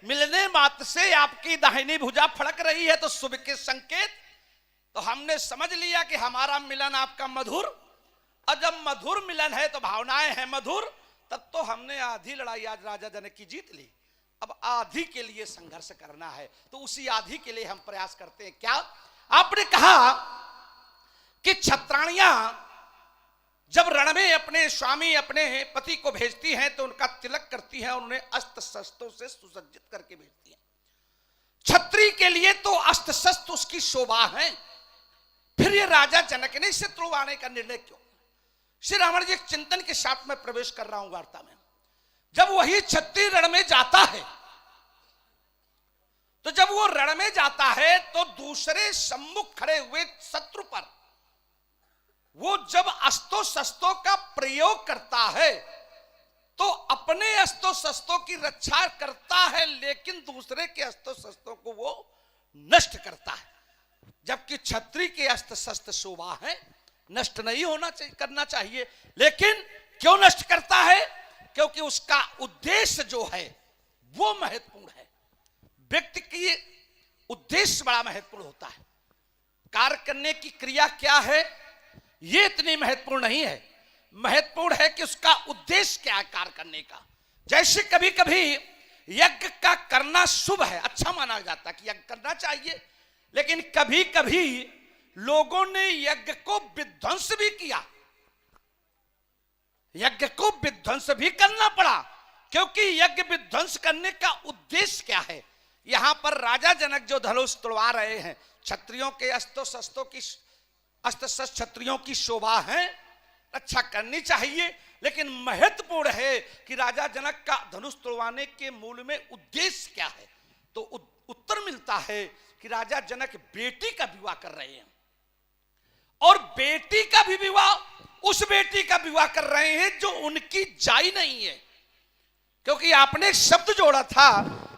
मिलने मात्र से आपकी दाहिनी भुजा फड़क रही है तो शुभ के संकेत, तो हमने समझ लिया कि हमारा मिलन आपका मधुर, और जब मधुर मिलन है तो भावनाएं हैं मधुर, तब तो हमने आधी लड़ाई आज राजा जनक की जीत ली। अब आधी के लिए संघर्ष करना है, तो उसी आधी के लिए हम प्रयास करते हैं। क्या आपने कहा कि छत्राणियां जब रण में अपने स्वामी अपने पति को भेजती हैं तो उनका तिलक करती हैं और उन्हें अस्त्र शस्त्रों से सुसज्जित करके भेजती हैं। छत्री के लिए तो अस्त्र शस्त्र उसकी शोभा है, फिर ये राजा जनक ने इसे तुड़वाने का निर्णय क्यों? श्री रावण जी, एक चिंतन के साथ में प्रवेश कर रहा हूं वार्ता में। जब वही छत्री रण में जाता है, तो जब वो रण में जाता है तो दूसरे सम्मुख खड़े हुए शत्रु पर वो जब अस्त्रों शस्त्रों का प्रयोग करता है तो अपने अस्त्रों शस्त्रों की रक्षा करता है, लेकिन दूसरे के अस्त्रों शस्त्रों को वो नष्ट करता है। जबकि छत्री के अस्त्र शस्त्र शोभा है, नष्ट नहीं होना चाहिए, करना चाहिए, लेकिन क्यों नष्ट करता है? क्योंकि उसका उद्देश्य जो है वो महत्वपूर्ण है। व्यक्ति की उद्देश्य बड़ा महत्वपूर्ण होता है। कार्य करने की क्रिया क्या है ये इतनी महत्वपूर्ण नहीं है, महत्वपूर्ण है कि उसका उद्देश्य क्या है कार्य करने का। जैसे कभी कभी यज्ञ का करना शुभ है, अच्छा माना जाता है कि यज्ञ करना चाहिए, लेकिन कभी कभी लोगों ने यज्ञ को विध्वंस भी किया, यज्ञ को विध्वंस भी करना पड़ा, क्योंकि यज्ञ विध्वंस करने का उद्देश्य क्या है? यहां पर राजा जनक जो धनुष तुड़वा रहे हैं, क्षत्रियों के अस्त्र शस्त्रों की अस्त्र शस्त्र क्षत्रियों की शोभा है, रक्षा करनी चाहिए, लेकिन महत्वपूर्ण है कि राजा जनक का धनुष तुड़वाने के मूल में उद्देश्य क्या है? तो उत्तर मिलता है कि राजा जनक बेटी का विवाह कर रहे हैं, और बेटी का भी विवाह उस बेटी का विवाह कर रहे हैं जो उनकी जाई नहीं है। क्योंकि आपने शब्द जोड़ा था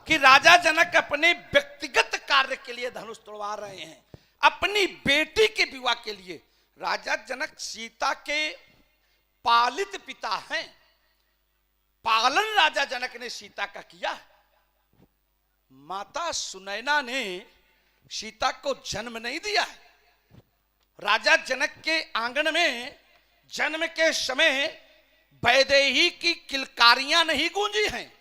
कि राजा जनक अपने व्यक्तिगत कार्य के लिए धनुष तोड़वा रहे हैं, अपनी बेटी के विवाह के लिए। राजा जनक सीता के पालित पिता हैं, पालन राजा जनक ने सीता का किया। माता सुनैना ने सीता को जन्म नहीं दिया है। राजा जनक के आंगन में जन्म के समय वैदेही की किलकारियां नहीं गूंजी हैं,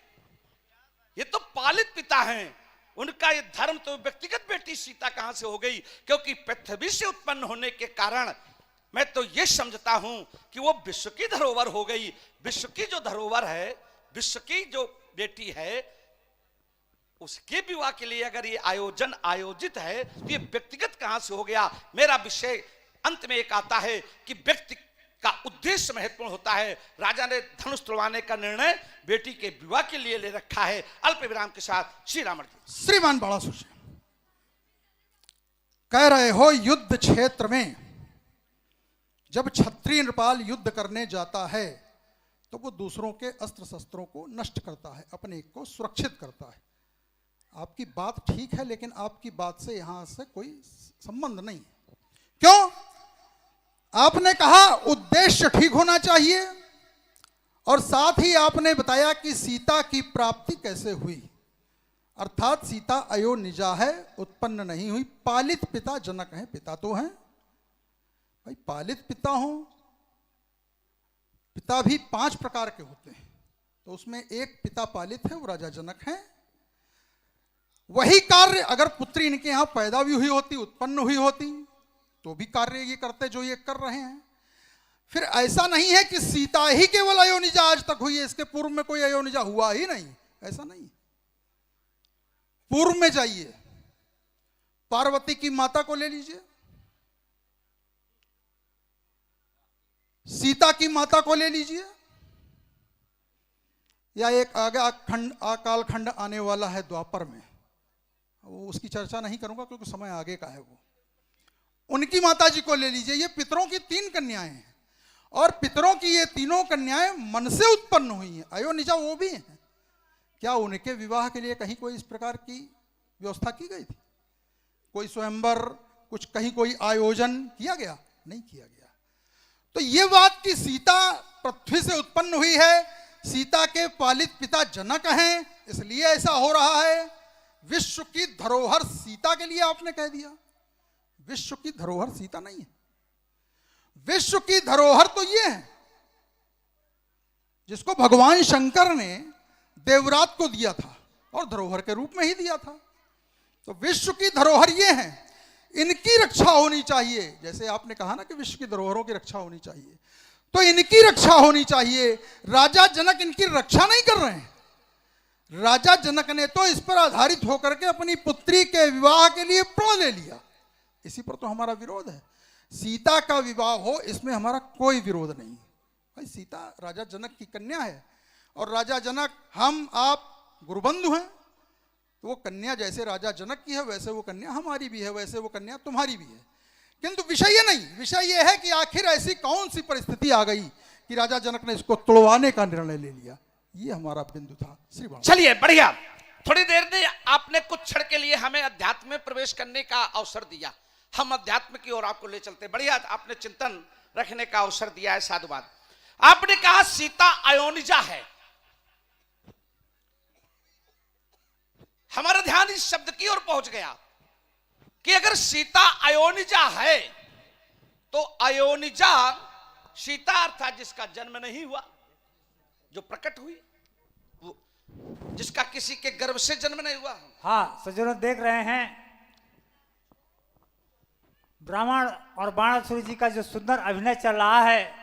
ये तो पालित पिता हैं। उनका ये धर्म तो व्यक्तिगत बेटी सीता कहां से हो गई? क्योंकि पृथ्वी से उत्पन्न होने के कारण मैं तो ये समझता हूं कि वो विश्व की धरोहर हो गई। विश्व की जो धरोहर है, विश्व की जो बेटी है, उसके विवाह के लिए अगर ये आयोजन आयोजित है तो ये व्यक्तिगत कहां से हो गया? मेरा विषय अंत में एक आता है कि व्यक्ति का उद्देश्य महत्वपूर्ण होता है। राजा ने धनुष तुड़वाने का निर्णय बेटी के विवाह के लिए ले रखा है। अल्प विराम के साथ श्री रावण जी। श्रीमान बाणासुर जी कह रहे हो, युद्ध क्षेत्र में जब क्षत्रिय नृपाल युद्ध करने जाता है तो वो दूसरों के अस्त्र शस्त्रों को नष्ट करता है, अपने को सुरक्षित करता है। आपकी बात ठीक है, लेकिन आपकी बात से यहां से कोई संबंध नहीं। क्यों? आपने कहा उद्देश्य ठीक होना चाहिए, और साथ ही आपने बताया कि सीता की प्राप्ति कैसे हुई, अर्थात सीता अयोनिजा है, उत्पन्न नहीं हुई। पालित पिता जनक हैं, पिता तो हैं भाई, पालित पिता हो। पिता भी 5 प्रकार के होते हैं, तो उसमें एक पिता पालित है, वो राजा जनक हैं। वही कार्य अगर पुत्री इनके यहां पैदा भी हुई होती, उत्पन्न हुई होती, तो भी कार्य ये करते जो ये कर रहे हैं। फिर ऐसा नहीं है कि सीता ही केवल अयोनिजा आज तक हुई है, इसके पूर्व में कोई अयोनिजा हुआ ही नहीं, ऐसा नहीं। पूर्व में जाइए, पार्वती की माता को ले लीजिए, सीता की माता को ले लीजिए, या एक आगे अकाल खंड आने वाला है द्वापर में, वो उसकी चर्चा नहीं करूंगा क्योंकि समय आगे का है, वो उनकी माता जी को ले लीजिए। ये पितरों की 3 कन्याएं हैं, और पितरों की ये तीनों कन्याएं मन से उत्पन्न हुई हैं, अयोनिजा वो भी हैं। क्या उनके विवाह के लिए कहीं कोई इस प्रकार की व्यवस्था की गई थी? कोई स्वयंवर, कुछ कहीं कोई आयोजन किया गया? नहीं किया गया। तो ये बात कि सीता पृथ्वी से उत्पन्न हुई है, सीता के पालित पिता जनक हैं, इसलिए ऐसा हो रहा है। विश्व की धरोहर सीता के लिए आपने कह दिया। विश्व की धरोहर सीता नहीं है। विश्व की धरोहर तो ये है जिसको भगवान शंकर ने देवरात को दिया था और धरोहर के रूप में ही दिया था। तो विश्व की धरोहर ये है, इनकी रक्षा होनी चाहिए। जैसे आपने कहा ना कि विश्व की धरोहरों की रक्षा होनी चाहिए, तो इनकी रक्षा होनी चाहिए। राजा जनक इनकी रक्षा नहीं कर रहे हैं। राजा जनक ने तो इस पर आधारित होकर के अपनी पुत्री के विवाह के लिए प्रण ले लिया। इसी पर तो हमारा विरोध है। सीता का विवाह हो, इसमें हमारा कोई विरोध नहीं। भाई सीता राजा जनक की कन्या है और राजा जनक हम आप गुरुबंधु हैं, तो वो कन्या जैसे राजा जनक की है वैसे वो कन्या हमारी भी है, वैसे वो कन्या तुम्हारी भी है। किंतु विषय ये नहीं, विषय ये है कि आखिर ऐसी कौन सी परिस्थिति आ गई कि राजा जनक ने इसको तोड़वाने का निर्णय ले लिया। ये हमारा बिंदु था। श्री बाबा। चलिए बढ़िया, थोड़ी देर में आपने कुछ क्षण के लिए हमें अध्यात्म में प्रवेश करने का अवसर दिया। हम अध्यात्म की ओर आपको ले चलते। बढ़िया, आपने चिंतन रखने का अवसर दिया है, साधुवाद। आपने कहा सीता अयोनिजा है। हमारा ध्यान इस शब्द की ओर पहुंच गया कि अगर सीता अयोनिजा है तो अयोनिजा सीता अर्थात जिसका जन्म नहीं हुआ, जो प्रकट हुई, वो जिसका किसी के गर्भ से जन्म नहीं हुआ। हाँ सज्जनों, देख रहे हैं ब्राह्मण और बाणासुर जी का जो सुंदर अभिनय चल रहा है,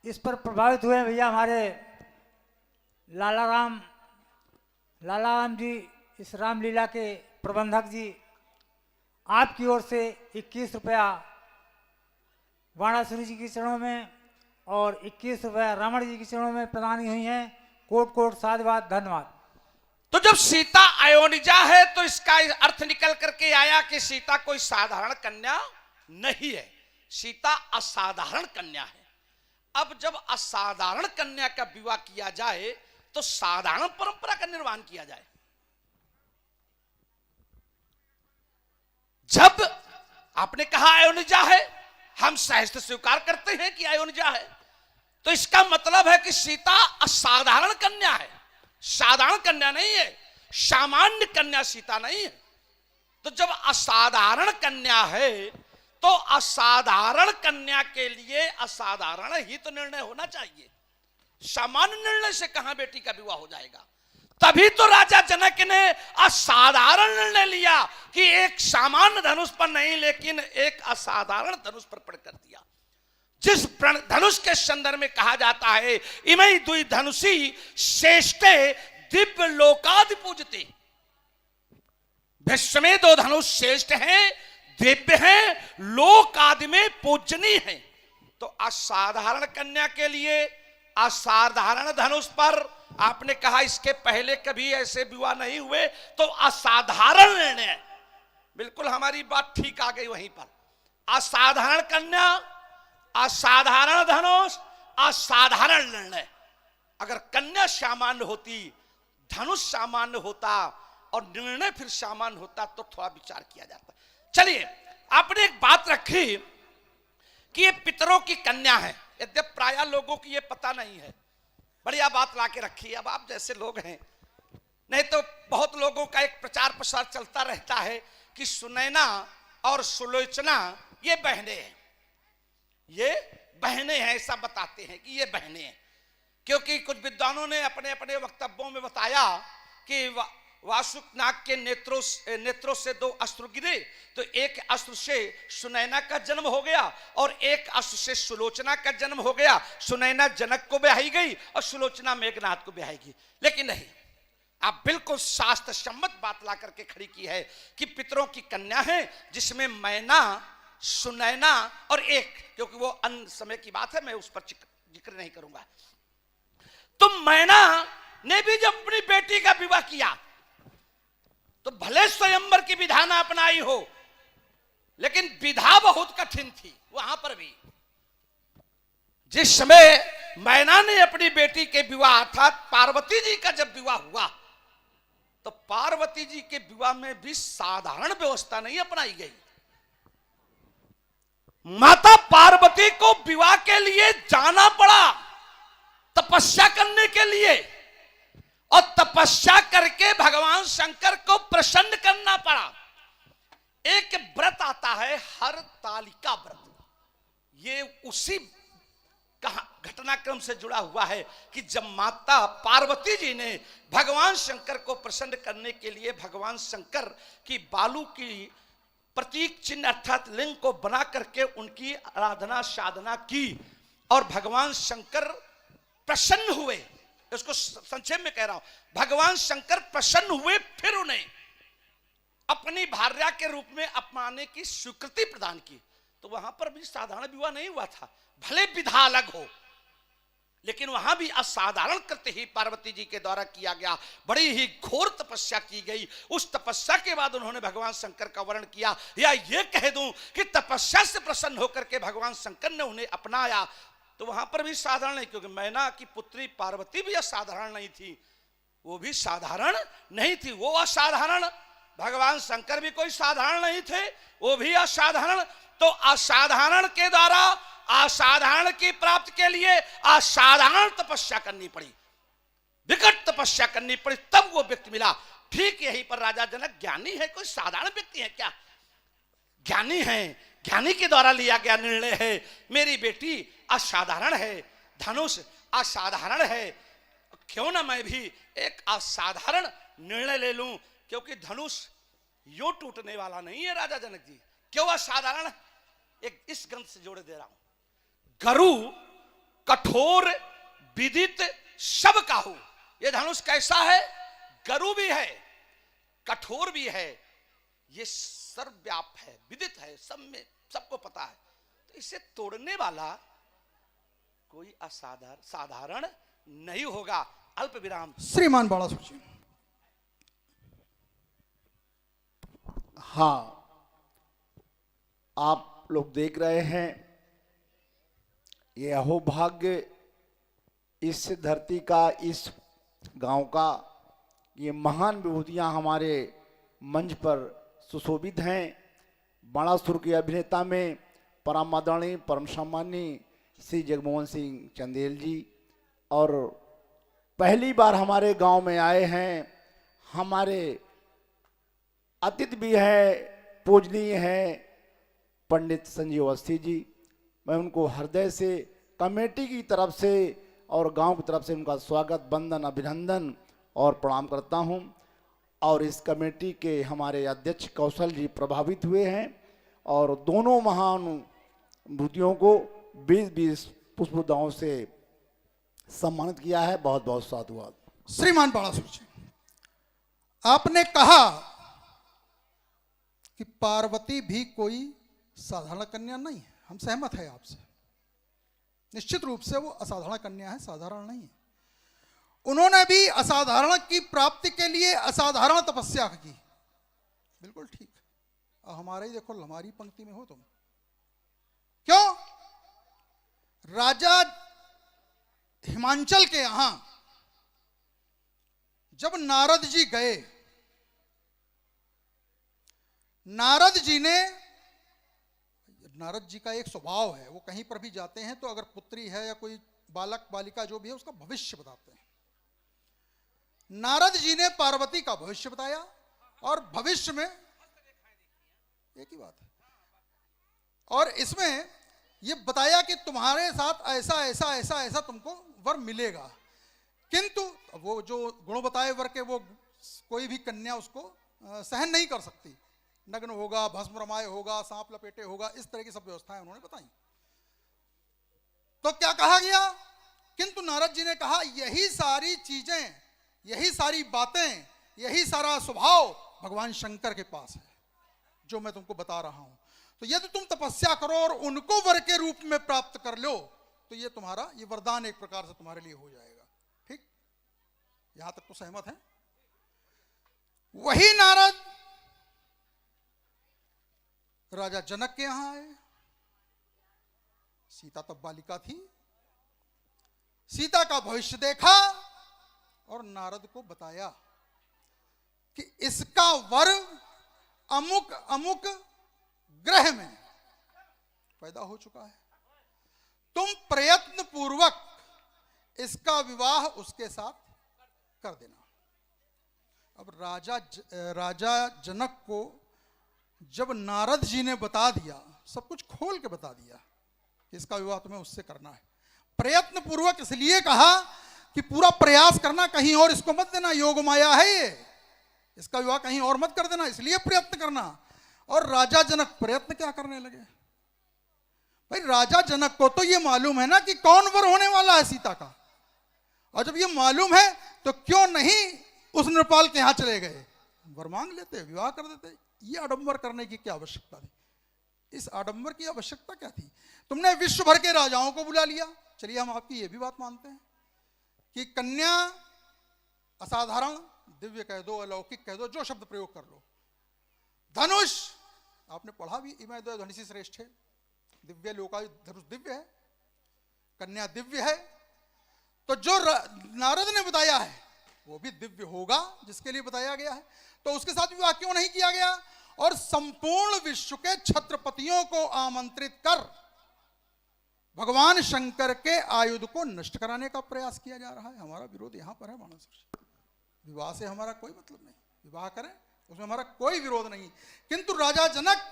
इस पर प्रभावित हुए भैया हमारे लाला राम जी, इस रामलीला के प्रबंधक जी। आपकी ओर से 21 रुपया बाणासुर जी के चरणों में और 21 रुपया रावण जी के चरणों में प्रदान हुई हैं। कोट कोट साधुवाद, धन्यवाद। तो जब सीता अयोनिजा है तो इसका अर्थ निकल करके आया कि सीता कोई साधारण कन्या नहीं है, सीता असाधारण कन्या है। अब जब असाधारण कन्या का विवाह किया जाए तो साधारण परंपरा का निर्वहन किया जाए। जब आपने कहा अयोनिजा है, हम सहज स्वीकार करते हैं कि अयोनिजा है, तो इसका मतलब है कि सीता असाधारण कन्या है, साधारण कन्या नहीं है, सामान्य कन्या सीता नहीं है। तो जब असाधारण कन्या है तो असाधारण कन्या के लिए असाधारण ही तो निर्णय होना चाहिए। सामान्य निर्णय से कहां बेटी का विवाह हो जाएगा। तभी तो राजा जनक ने असाधारण निर्णय लिया कि एक सामान्य धनुष पर नहीं लेकिन एक असाधारण धनुष पर प्रकट कर दिया। जिस धनुष के संदर्भ में कहा जाता है इमई दुई धनुषी श्रेष्ठे दिव्य लोकादि पूजते, विश्व में 2 धनुष श्रेष्ठ हैं, दिव्य हैं, लोक आदि में पूजनीय हैं। तो असाधारण कन्या के लिए असाधारण धनुष पर आपने कहा इसके पहले कभी ऐसे विवाह नहीं हुए, तो असाधारण निर्णय। बिल्कुल हमारी बात ठीक आ गई वहीं पर। असाधारण कन्या, असाधारण धनुष, असाधारण निर्णय। अगर कन्या सामान्य होती, धनुष सामान्य होता और निर्णय फिर सामान्य होता तो थोड़ा विचार किया जाता। चलिए, आपने एक बात रखी कि ये पितरों की कन्या है, यद्यप प्राय लोगों की ये पता नहीं है। बढ़िया बात लाके रखी। अब आप जैसे लोग हैं, नहीं तो बहुत लोगों का एक प्रचार प्रसार चलता रहता है कि सुनैना और सुलोचना ये बहनें हैं, ये बहनें हैं, ऐसा बताते हैं कि ये बहनें हैं। क्योंकि कुछ विद्वानों ने अपने अपने वक्तव्यों में बताया कि वासुक नाग के नेत्रों से 2 अश्रु गिरे, तो एक अश्रु से सुनैना का जन्म हो गया और एक अश्रु से सुलोचना का जन्म हो गया। सुनैना जनक को ब्याही गई और सुलोचना मेघनाथ को ब्याहेगी। लेकिन नहीं, आप बिल्कुल शास्त्र सम्मत बात ला करके खड़ी की है कि पितरों की कन्या है, जिसमें मैना, सुनैना और एक, क्योंकि वो अन्य समय की बात है, मैं उस पर जिक्र नहीं करूंगा। तो मैना ने भी जब अपनी बेटी का विवाह किया तो भले स्वयंवर की विधान अपनाई हो, लेकिन विधा बहुत कठिन थी वहां पर भी। जिस समय मैना ने अपनी बेटी के विवाह अर्थात पार्वती जी का जब विवाह हुआ तो पार्वती जी के विवाह में भी साधारण व्यवस्था नहीं अपनाई गई। माता पार्वती को विवाह के लिए जाना पड़ा, तपस्या करने के लिए, और तपस्या करके भगवान शंकर को प्रसन्न करना पड़ा। एक व्रत आता है हरतालिका व्रत, ये उसी घटनाक्रम से जुड़ा हुआ है कि जब माता पार्वती जी ने भगवान शंकर को प्रसन्न करने के लिए भगवान शंकर की बालू की प्रतीक चिन्ह अर्थात लिंग को बना करके उनकी आराधना साधना की और भगवान शंकर प्रसन्न हुए। इसको संक्षेप में कह रहा हूं, भगवान शंकर प्रसन्न हुए, फिर उन्हें अपनी भार्या के रूप में अपनाने की स्वीकृति प्रदान की। तो वहां पर भी साधारण विवाह नहीं हुआ था, भले विधा अलग हो, लेकिन वहां भी असाधारण कृत्य ही पार्वती जी के द्वारा किया गया। बड़ी ही घोर तपस्या की गई। उस तपस्या के बाद उन्होंने भगवान शंकर का वर्ण किया, या ये कह दूं कि तपस्या से प्रसन्न होकर के भगवान शंकर ने उन्हें अपनाया। तो वहां पर भी साधारण नहीं, क्योंकि मैना की पुत्री पार्वती भी असाधारण नहीं थी, वो भी साधारण नहीं थी, वो असाधारण। भगवान शंकर भी कोई साधारण नहीं थे, वो भी असाधारण। तो असाधारण के द्वारा असाधारण की प्राप्ति के लिए असाधारण तपस्या करनी पड़ी, विकट तपस्या करनी पड़ी, तब वो व्यक्ति मिला। ठीक यहीं पर राजा जनक ज्ञानी है, कोई साधारण व्यक्ति है क्या? ज्ञानी है, ज्ञानी के द्वारा लिया गया निर्णय है। मेरी बेटी असाधारण है, धनुष असाधारण है, क्यों ना मैं भी एक असाधारण निर्णय ले लूं, क्योंकि धनुष यूं टूटने वाला नहीं है। राजा जनक जी क्यों असाधारण? एक इस ग्रंथ से जोड़े दे रहा हूं, गरु कठोर विदित सब काहू। ये धनुष कैसा है? गरु भी है, कठोर भी है, ये सर्वव्याप है, विदित है, सब में सबको पता है। तो इसे तोड़ने वाला कोई साधारण नहीं होगा। अल्प विराम। श्रीमान बालासुर जी। हाँ, आप लोग देख रहे हैं ये अहोभाग्य इस धरती का, इस गांव का, ये महान विभूतियां हमारे मंच पर सुशोभित हैं। बाणासुर के अभिनेता में परम आदरणीय परम सम्माननीय श्री जगमोहन सिंह चंदेल जी, और पहली बार हमारे गांव में आए हैं। हमारे अतिथि भी है, पूजनीय है पंडित संजीव अवस्थी जी। मैं उनको हृदय से कमेटी की तरफ से और गांव की तरफ से उनका स्वागत, वंदन, अभिनंदन और प्रणाम करता हूं। और इस कमेटी के हमारे अध्यक्ष कौशल जी प्रभावित हुए हैं और दोनों महान विभूतियों को 20-20 पुष्पदानों से सम्मानित किया है। बहुत बहुत साधुवाद। श्रीमान बालासुर जी, आपने कहा कि पार्वती भी कोई साधारण कन्या नहीं है, हम सहमत है आपसे। निश्चित रूप से वो असाधारण कन्या है, साधारण नहीं है। उन्होंने भी असाधारण की प्राप्ति के लिए असाधारण तपस्या की, बिल्कुल ठीक। और हमारे ही देखो, हमारी पंक्ति में हो तुम। क्यों? राजा हिमांचल के यहां जब नारद जी गए, नारद जी ने, नारद जी का एक स्वभाव है, वो कहीं पर भी जाते हैं तो अगर पुत्री है या कोई बालक बालिका जो भी है उसका भविष्य बताते हैं। नारद जी ने पार्वती का भविष्य बताया और भविष्य में एक ही बात है, और इसमें ये बताया कि तुम्हारे साथ ऐसा ऐसा ऐसा ऐसा तुमको वर मिलेगा। किंतु वो जो गुण बताए वर के, वो कोई भी कन्या उसको सहन नहीं कर सकती। नग्न होगा, भस्म रमाय होगा, सांप लपेटे होगा, इस तरह की सब व्यवस्थाएं उन्होंने बताई। तो क्या कहा गया? किंतु नारद जी ने कहा यही सारी चीजें, यही सारी बातें, यही सारा स्वभाव भगवान शंकर के पास है जो मैं तुमको बता रहा हूं। तो यदि तुम तपस्या करो और उनको वर के रूप में प्राप्त कर लो तो ये तुम्हारा ये वरदान एक प्रकार से तुम्हारे लिए हो जाएगा। ठीक, यहां तक तो सहमत है? वही नारद राजा जनक के यहां आए। सीता तब बालिका थी, सीता का भविष्य देखा और नारद को बताया कि इसका वर अमुक अमुक ग्रह में पैदा हो चुका है, तुम प्रयत्न पूर्वक इसका विवाह उसके साथ कर देना। अब राजा जनक को जब नारद जी ने बता दिया, सब कुछ खोल के बता दिया कि इसका विवाह तुम्हें उससे करना है, प्रयत्न पूर्वक इसलिए कहा कि पूरा प्रयास करना, कहीं और इसको मत देना, योग माया है ये, इसका विवाह कहीं और मत कर देना, इसलिए प्रयत्न करना। और राजा जनक प्रयत्न क्या करने लगे? भाई राजा जनक को तो ये मालूम है ना कि कौन वर होने वाला है सीता का, और जब ये मालूम है तो क्यों नहीं उस नृपाल के यहां चले गए, वर मांग लेते, विवाह कर देते। ये आडंबर करने की क्या आवश्यकता थी? इस आडंबर की आवश्यकता क्या थी? तुमने विश्व भर के राजाओं को बुला लिया, चलिए हम आपकी ये भी बात मानते हैं कि कन्या असाधारण, दिव्य कह दो, अलौकिक कह दो, जो शब्द प्रयोग कर लो। धनुष आपने पढ़ा भी, इमय दो धनुषी श्रेष्ठ है, दिव्य लोकायु धनुष दिव्य है, कन्या दिव्य है, तो जो नारद ने बताया है वो भी दिव्य होगा जिसके लिए बताया गया है, तो उसके साथ विवाह क्यों नहीं किया गया? और संपूर्ण विश्व के छत्रपतियों को आमंत्रित कर भगवान शंकर के आयुध को नष्ट कराने का प्रयास किया जा रहा है। हमारा विरोध यहां पर है बाणासुर से, विवाह से हमारा कोई मतलब नहीं, विवाह करें उसमें हमारा कोई विरोध नहीं, किंतु राजा जनक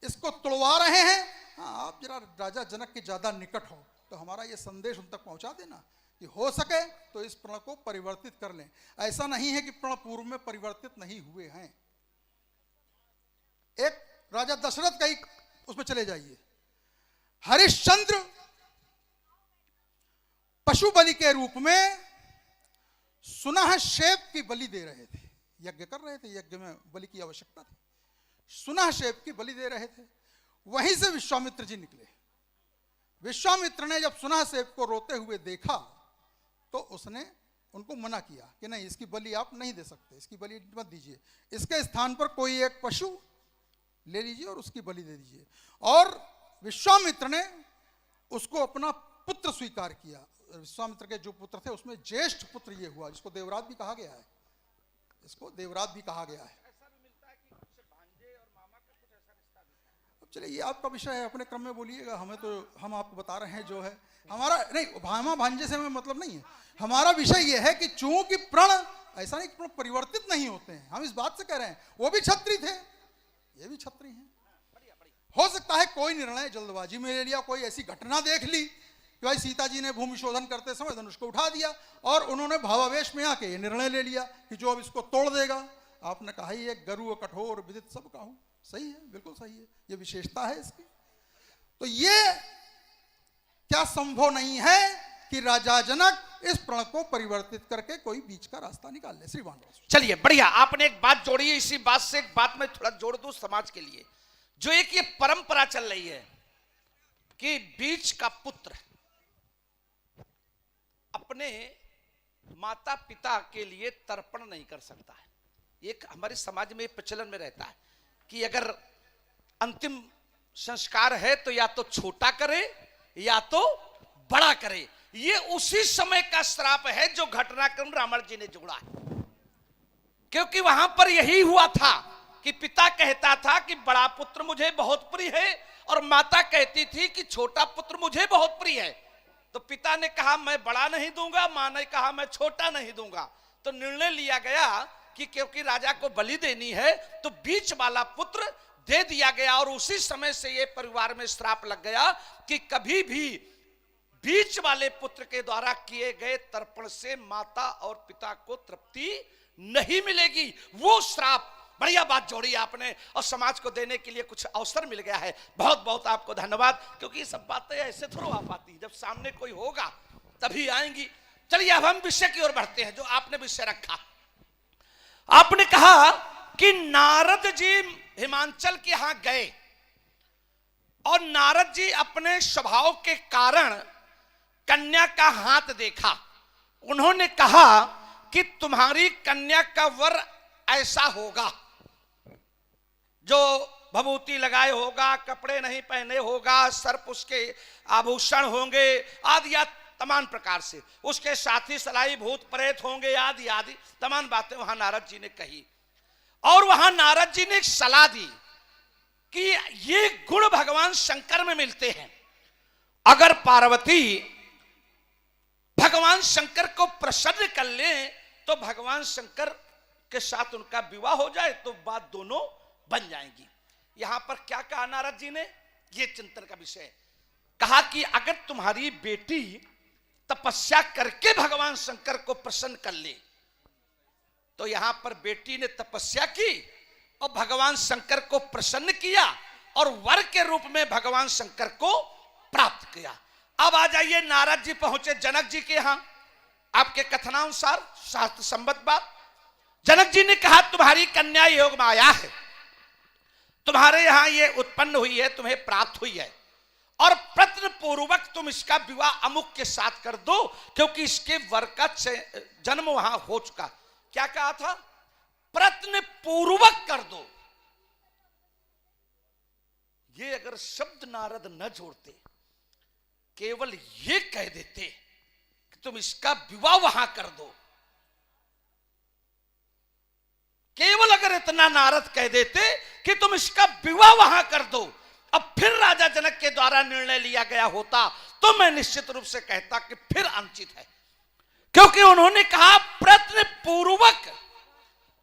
इसको तोड़वा रहे हैं। हाँ, आप जरा राजा जनक के ज्यादा निकट हो तो हमारा ये संदेश उन तक पहुंचा देना कि हो सके तो इस प्रण को परिवर्तित कर लें। ऐसा नहीं है कि प्रण पूर्व में परिवर्तित नहीं हुए हैं। एक राजा दशरथ का ही उसमें चले जाइए, हरिश्चंद्र पशु बलि के रूप में सुनह शेप की बलि दे रहे थे, यज्ञ कर रहे थे, यज्ञ में बलि की आवश्यकता थी, सुनह शेप की बलि दे रहे थे। वहीं से विश्वामित्र जी निकले। विश्वामित्र ने जब सुनह शेप को रोते हुए देखा तो उसने उनको मना किया कि नहीं, इसकी बलि आप नहीं दे सकते, इसकी बलि मत दीजिए, इसके स्थान पर कोई एक पशु ले लीजिए और उसकी बलि दे दीजिए। और विश्वामित्र ने उसको अपना पुत्र स्वीकार किया। विश्वामित्र के जो पुत्र थे उसमें ज्येष्ठ पुत्र ये हुआ, जिसको देवराज भी कहा गया है, इसको देवराज भी कहा गया है। अब चलिए ये आपका विषय है, अपने क्रम में बोलिएगा, हमें तो हम आपको बता रहे हैं जो है हमारा, नहीं भामा भांजे से हमें मतलब नहीं है। हमारा विषय यह है कि चूंकि प्रण ऐसा नहीं कि प्रण परिवर्तित नहीं होते हैं, हम इस बात से कह रहे हैं वो भी छत्री थे, ये भी छत्री हैं। हो सकता है कोई निर्णय जल्दबाजी में ले लिया, कोई ऐसी घटना देख ली कि भाई सीता जी ने भूमि शोधन करते समय धनुष को उठा दिया और उन्होंने भावावेश में आके ये निर्णय ले लिया कि जो अब इसको तोड़ देगा। आपने कहा ही एक गरु कठोर विदित सब कहूं, सही है, बिल्कुल सही है, ये विशेषता है इसकी। तो ये क्या संभव नहीं है कि राजा जनक इस प्रण को परिवर्तित करके कोई बीच का रास्ता निकाल ले? श्री बाणासुर। चलिए बढ़िया, आपने एक बात जोड़ी है, इसी बात से एक बात मैं थोड़ा जोड़ दूं समाज के लिए। जो एक ये परंपरा चल रही है कि बीच का पुत्र अपने माता पिता के लिए तर्पण नहीं कर सकता है, एक हमारे समाज में प्रचलन में रहता है कि अगर अंतिम संस्कार है तो या तो छोटा करे या तो बड़ा करे। ये उसी समय का श्राप है जो घटनाक्रम रावण जी ने जोड़ा है, क्योंकि वहां पर यही हुआ था कि पिता कहता था कि बड़ा पुत्र मुझे बहुत प्रिय है और माता कहती थी कि छोटा पुत्र मुझे बहुत प्रिय है। तो पिता ने कहा मैं बड़ा नहीं दूंगा, मां ने कहा मैं छोटा नहीं दूंगा। तो निर्णय लिया गया कि क्योंकि राजा को बलि देनी है तो बीच वाला पुत्र दे दिया गया। और उसी समय से ये परिवार में श्राप लग गया कि कभी भी बीच वाले पुत्र के द्वारा किए गए तर्पण से माता और पिता को तृप्ति नहीं मिलेगी। वो श्राप, बढ़िया बात जोड़ी आपने और समाज को देने के लिए कुछ अवसर मिल गया है। बहुत बहुत आपको धन्यवाद, क्योंकि ये सब बातें ऐसे थोड़ा आ पाती, जब सामने कोई होगा तभी आएंगी। चलिए अब हम विषय की ओर बढ़ते हैं, जो आपने विषय रखा। आपने कहा कि नारद जी हिमांचल के यहां गए और नारद जी अपने स्वभाव के कारण कन्या का हाथ देखा। उन्होंने कहा कि तुम्हारी कन्या का वर ऐसा होगा, जो भभूति लगाए होगा, कपड़े नहीं पहने होगा, सर्प उसके आभूषण होंगे आदि तमाम प्रकार से, उसके साथी सलाई भूत प्रेत होंगे आदि आदि तमाम बातें वहां नारद जी ने कही। और वहां नारद जी ने एक सलाह दी कि ये गुण भगवान शंकर में मिलते हैं। अगर पार्वती भगवान शंकर को प्रसन्न कर ले तो भगवान शंकर के साथ उनका विवाह हो जाए तो बात दोनों बन जाएंगी। यहां पर क्या कहा नारद जी ने, यह चिंतन का विषय, कहा कि अगर तुम्हारी बेटी तपस्या करके भगवान शंकर को प्रसन्न कर ले, तो यहां पर बेटी ने तपस्या की और भगवान शंकर को प्रसन्न किया और वर के रूप में भगवान शंकर को प्राप्त किया। अब आ जाइए, नारद जी पहुंचे जनक जी के यहां। आपके कथनानुसार शास्त्र संबद्ध बात, जनक जी ने कहा तुम्हारी कन्या योग में आया है, तुम्हारे यहां ये उत्पन्न हुई है, तुम्हें प्राप्त हुई है, और प्रत्न पूर्वक तुम इसका विवाह अमुक के साथ कर दो, क्योंकि इसके वर का जन्म वहां हो चुका। क्या कहा था? प्रत्न पूर्वक कर दो। ये अगर शब्द नारद न जोड़ते, केवल ये कह देते कि तुम इसका विवाह वहां कर दो, केवल अगर इतना नारद कह देते कि तुम इसका विवाह वहां कर दो, अब फिर राजा जनक के द्वारा निर्णय लिया गया होता तो मैं निश्चित रूप से कहता कि फिर अनुचित है। क्योंकि उन्होंने कहा प्रत्न पूर्वक,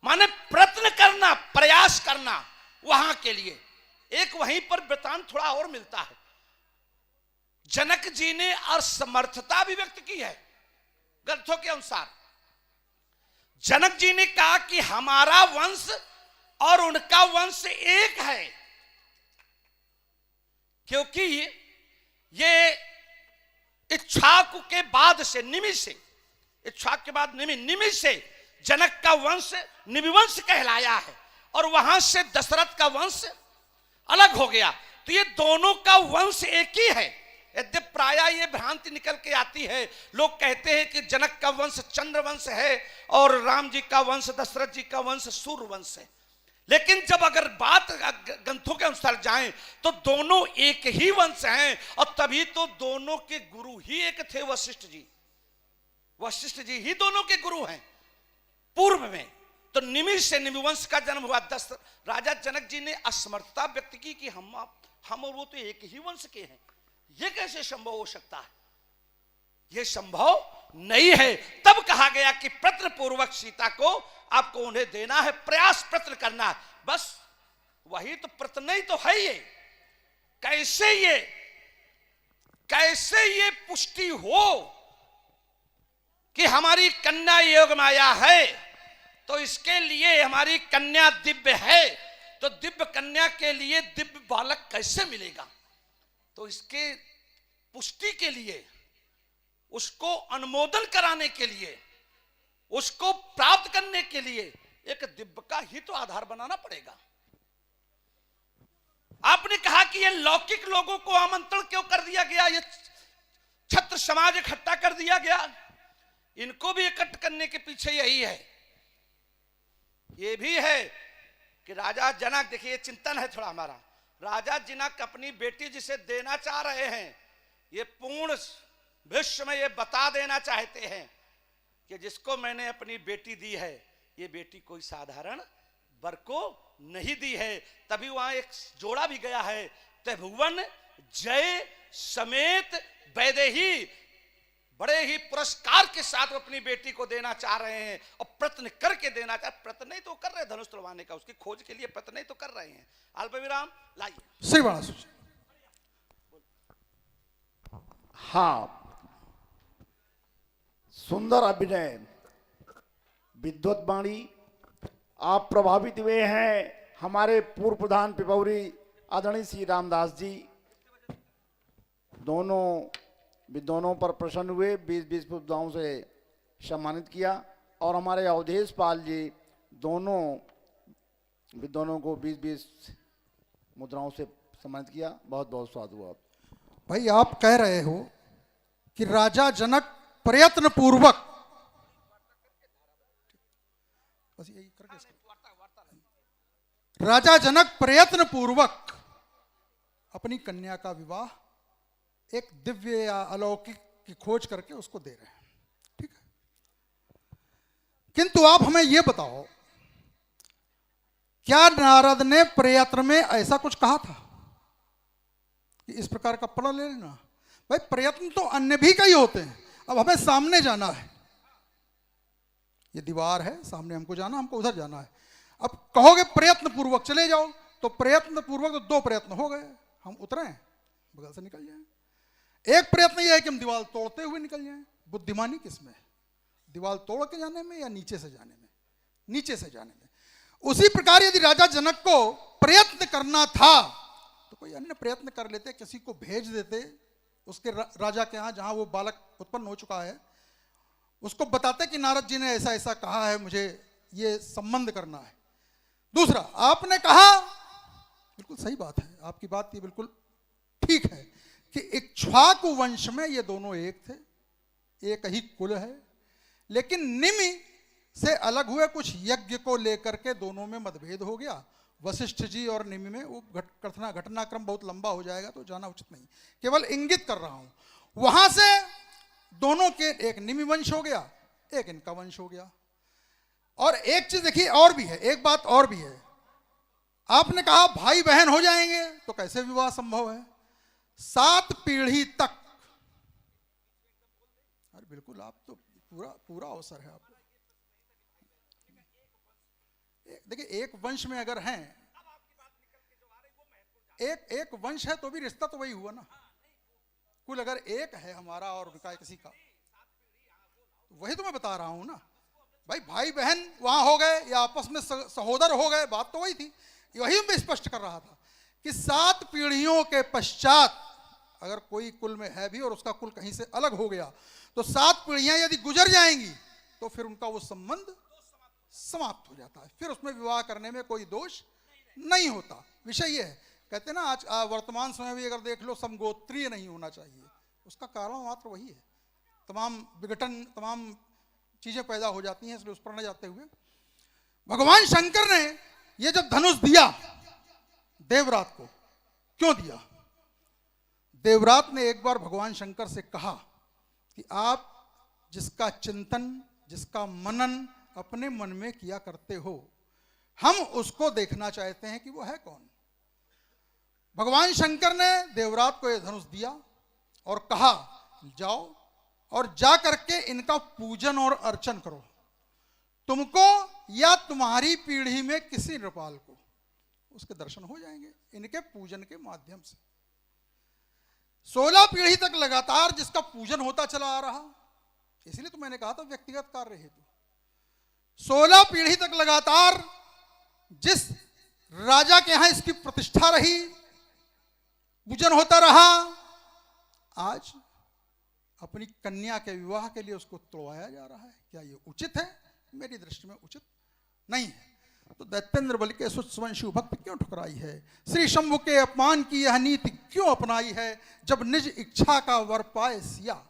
माने प्रयत्न करना, प्रयास करना वहां के लिए। एक वहीं पर वृतांत थोड़ा और मिलता है, जनक जी ने असमर्थता भी व्यक्त की है ग्रंथों के अनुसार। जनक जी ने कहा कि हमारा वंश और उनका वंश एक है, क्योंकि ये इक्ष्वाकु के बाद से, निमि से, इक्ष्वाकु के बाद निमि से जनक का वंश निमिवंश कहलाया है, और वहां से दशरथ का वंश अलग हो गया। तो ये दोनों का वंश एक ही है। यद्यप प्राय ये भ्रांति निकल के आती है, लोग कहते हैं कि जनक का वंश चंद्रवंश है और राम जी का वंश, दशरथ जी का वंश सूर्यवंश है। लेकिन जब अगर बात ग्रंथों के अनुसार जाएं तो दोनों एक ही वंश हैं, और तभी तो दोनों के गुरु ही एक थे, वशिष्ठ जी। वशिष्ठ जी ही दोनों के गुरु हैं पूर्व में। तो निमि से निमिवंश का जन्म हुआ। राजा जनक जी ने असमर्थता व्यक्त की कि हम और वो तो एक ही वंश के हैं, ये कैसे संभव हो सकता है? ये संभव नहीं है। तब कहा गया कि प्रयत्न पूर्वक सीता को आपको उन्हें देना है, प्रयास प्रयत्न करना, बस वही तो प्रयत्न ही तो है। ये कैसे ये पुष्टि हो कि हमारी कन्या योग में आया है, तो इसके लिए हमारी कन्या दिव्य है, तो दिव्य कन्या के लिए दिव्य बालक कैसे मिलेगा? तो इसके पुष्टि के लिए, उसको अनुमोदन कराने के लिए, उसको प्राप्त करने के लिए एक दिव्य का ही तो आधार बनाना पड़ेगा। आपने कहा कि ये लौकिक लोगों को आमंत्रण क्यों कर दिया गया, ये छत्र समाज इकट्ठा कर दिया गया, इनको भी इकट्ठ करने के पीछे यही है। ये भी है कि राजा जनक, देखिए चिंतन है थोड़ा हमारा, राजा जनक अपनी बेटी जिसे देना चाह रहे हैं, ये पूर्ण विश्व में ये बता देना चाहते हैं कि जिसको मैंने अपनी बेटी दी है, ये बेटी कोई साधारण वर को नहीं दी है। तभी वहां एक जोड़ा भी गया है, त्रिभुवन जय समेत वैदेही, बड़े ही पुरस्कार के साथ अपनी बेटी को देना चाह रहे हैं, और प्रयत्न करके देना चाह, प्रयत्न नहीं तो कर रहे धनुष तुड़वाने का, उसकी खोज के लिए प्रयत्न नहीं तो कर रहे हैं। अल्प विराम लाइए। सही बात। हाँ, सुंदर अभिनय, विद्वत वाणी, आप प्रभावित हुए हैं। हमारे पूर्व प्रधान पिपौरी आदरणीय श्री रामदास जी दोनों विद्वानों पर प्रसन्न हुए, 20-20 मुद्राओं से सम्मानित किया, और हमारे अवधेश पाल जी दोनों विद्वानों को 20-20 मुद्राओं से सम्मानित किया। बहुत बहुत स्वागत हुआ। भाई आप कह रहे हो कि राजा जनक प्रयत्न पूर्वक, राजा जनक प्रयत्न पूर्वक अपनी कन्या का विवाह एक दिव्य या अलौकिक की खोज करके उसको दे रहे हैं, ठीक है। किंतु आप हमें यह बताओ, क्या नारद ने प्रयत्न में ऐसा कुछ कहा था कि इस प्रकार का फल ले लेना? भाई प्रयत्न तो अन्य भी कई होते हैं। अब हमें सामने जाना है, ये दीवार है, सामने हमको जाना, हमको उधर जाना है। अब कहोगे प्रयत्न पूर्वक चले जाओ, तो प्रयत्न पूर्वक तो 2 प्रयत्न हो गए, हम उतरे बगल से निकल जाए। एक प्रयत्न यह है कि हम दीवार तोड़ते हुए निकल जाएं। बुद्धिमानी किसमें है? दीवार तोड़ के जाने में या नीचे से जाने में? नीचे से जाने में। उसी प्रकार यदि राजा जनक को प्रयत्न करना था तो कोई अन्य प्रयत्न कर लेते, किसी को भेज देते उसके राजा के यहाँ जहां वो बालक उत्पन्न हो चुका है, उसको बताते कि नारद जी ने ऐसा ऐसा कहा है, मुझे ये संबंध करना है। दूसरा, आपने कहा, बिल्कुल सही बात है, आपकी बात ये बिल्कुल ठीक है कि इक्ष्वाकु वंश में ये दोनों एक थे, एक ही कुल है, लेकिन निमि से अलग हुए, कुछ यज्ञ को लेकर के दोनों में मतभेद हो गया। वशिष्ठ जी और निमि में वो घटनाक्रम बहुत लंबा हो जाएगा तो जाना उचित नहीं, केवल इंगित कर रहा हूं। वहां से दोनों के, एक निमि वंश हो गया, एक इनका वंश हो गया। और एक चीज देखिए और भी है, एक बात और भी है। आपने कहा भाई बहन हो जाएंगे तो कैसे विवाह संभव है? 7 पीढ़ी तक। अरे बिल्कुल, आप तो पूरा अवसर है आपको। देखिए, एक वंश में अगर हैं, एक वंश है तो भी रिश्ता तो वही हुआ ना। कुल अगर एक है हमारा और उनका किसी का, वही तो मैं बता रहा हूं ना भाई। भाई बहन वहां हो गए या आपस में सहोदर हो गए, बात तो वही थी। वही मैं स्पष्ट कर रहा था कि 7 पीढ़ियों के पश्चात अगर कोई कुल में है भी और उसका कुल कहीं से अलग हो गया तो 7 पीढ़ियां यदि गुजर जाएंगी तो फिर उनका वो संबंध समाप्त हो जाता है, फिर उसमें विवाह करने में कोई दोष नहीं होता। विषय ये है, कहते ना आज वर्तमान समय भी अगर देख लो, समगोत्रीय नहीं होना चाहिए। उसका कारण मात्र वही है, तमाम विघटन, तमाम चीजें पैदा हो जाती हैं, इसलिए उस पर न जाते हुए भगवान शंकर ने ये जब धनुष दिया देवरात को, क्यों दिया? देवरात ने एक बार भगवान शंकर से कहा कि आप जिसका चिंतन, जिसका मनन अपने मन में किया करते हो, हम उसको देखना चाहते हैं कि वो है कौन। भगवान शंकर ने देवरात को यह धनुष दिया और कहा जाओ और जा करके इनका पूजन और अर्चन करो, तुमको या तुम्हारी पीढ़ी में किसी नृपाल को उसके दर्शन हो जाएंगे इनके पूजन के माध्यम से। 16 पीढ़ी तक लगातार जिसका पूजन होता चला आ रहा, इसलिए तो मैंने कहा था व्यक्तिगत कार्य हेतु। 16 पीढ़ी तक लगातार जिस राजा के यहां इसकी प्रतिष्ठा रही, पूजन होता रहा, आज अपनी कन्या के विवाह के लिए उसको तोड़वाया जा रहा है। क्या ये उचित है? मेरी दृष्टि में उचित नहीं है। तो दैत्येंद्र बल के सुवंशी भक्त क्यों ठुकराई है? श्री शंभु के अपमान की यह नीति क्यों अपनाई है? जब निज इच्छा का वर पाए सिया,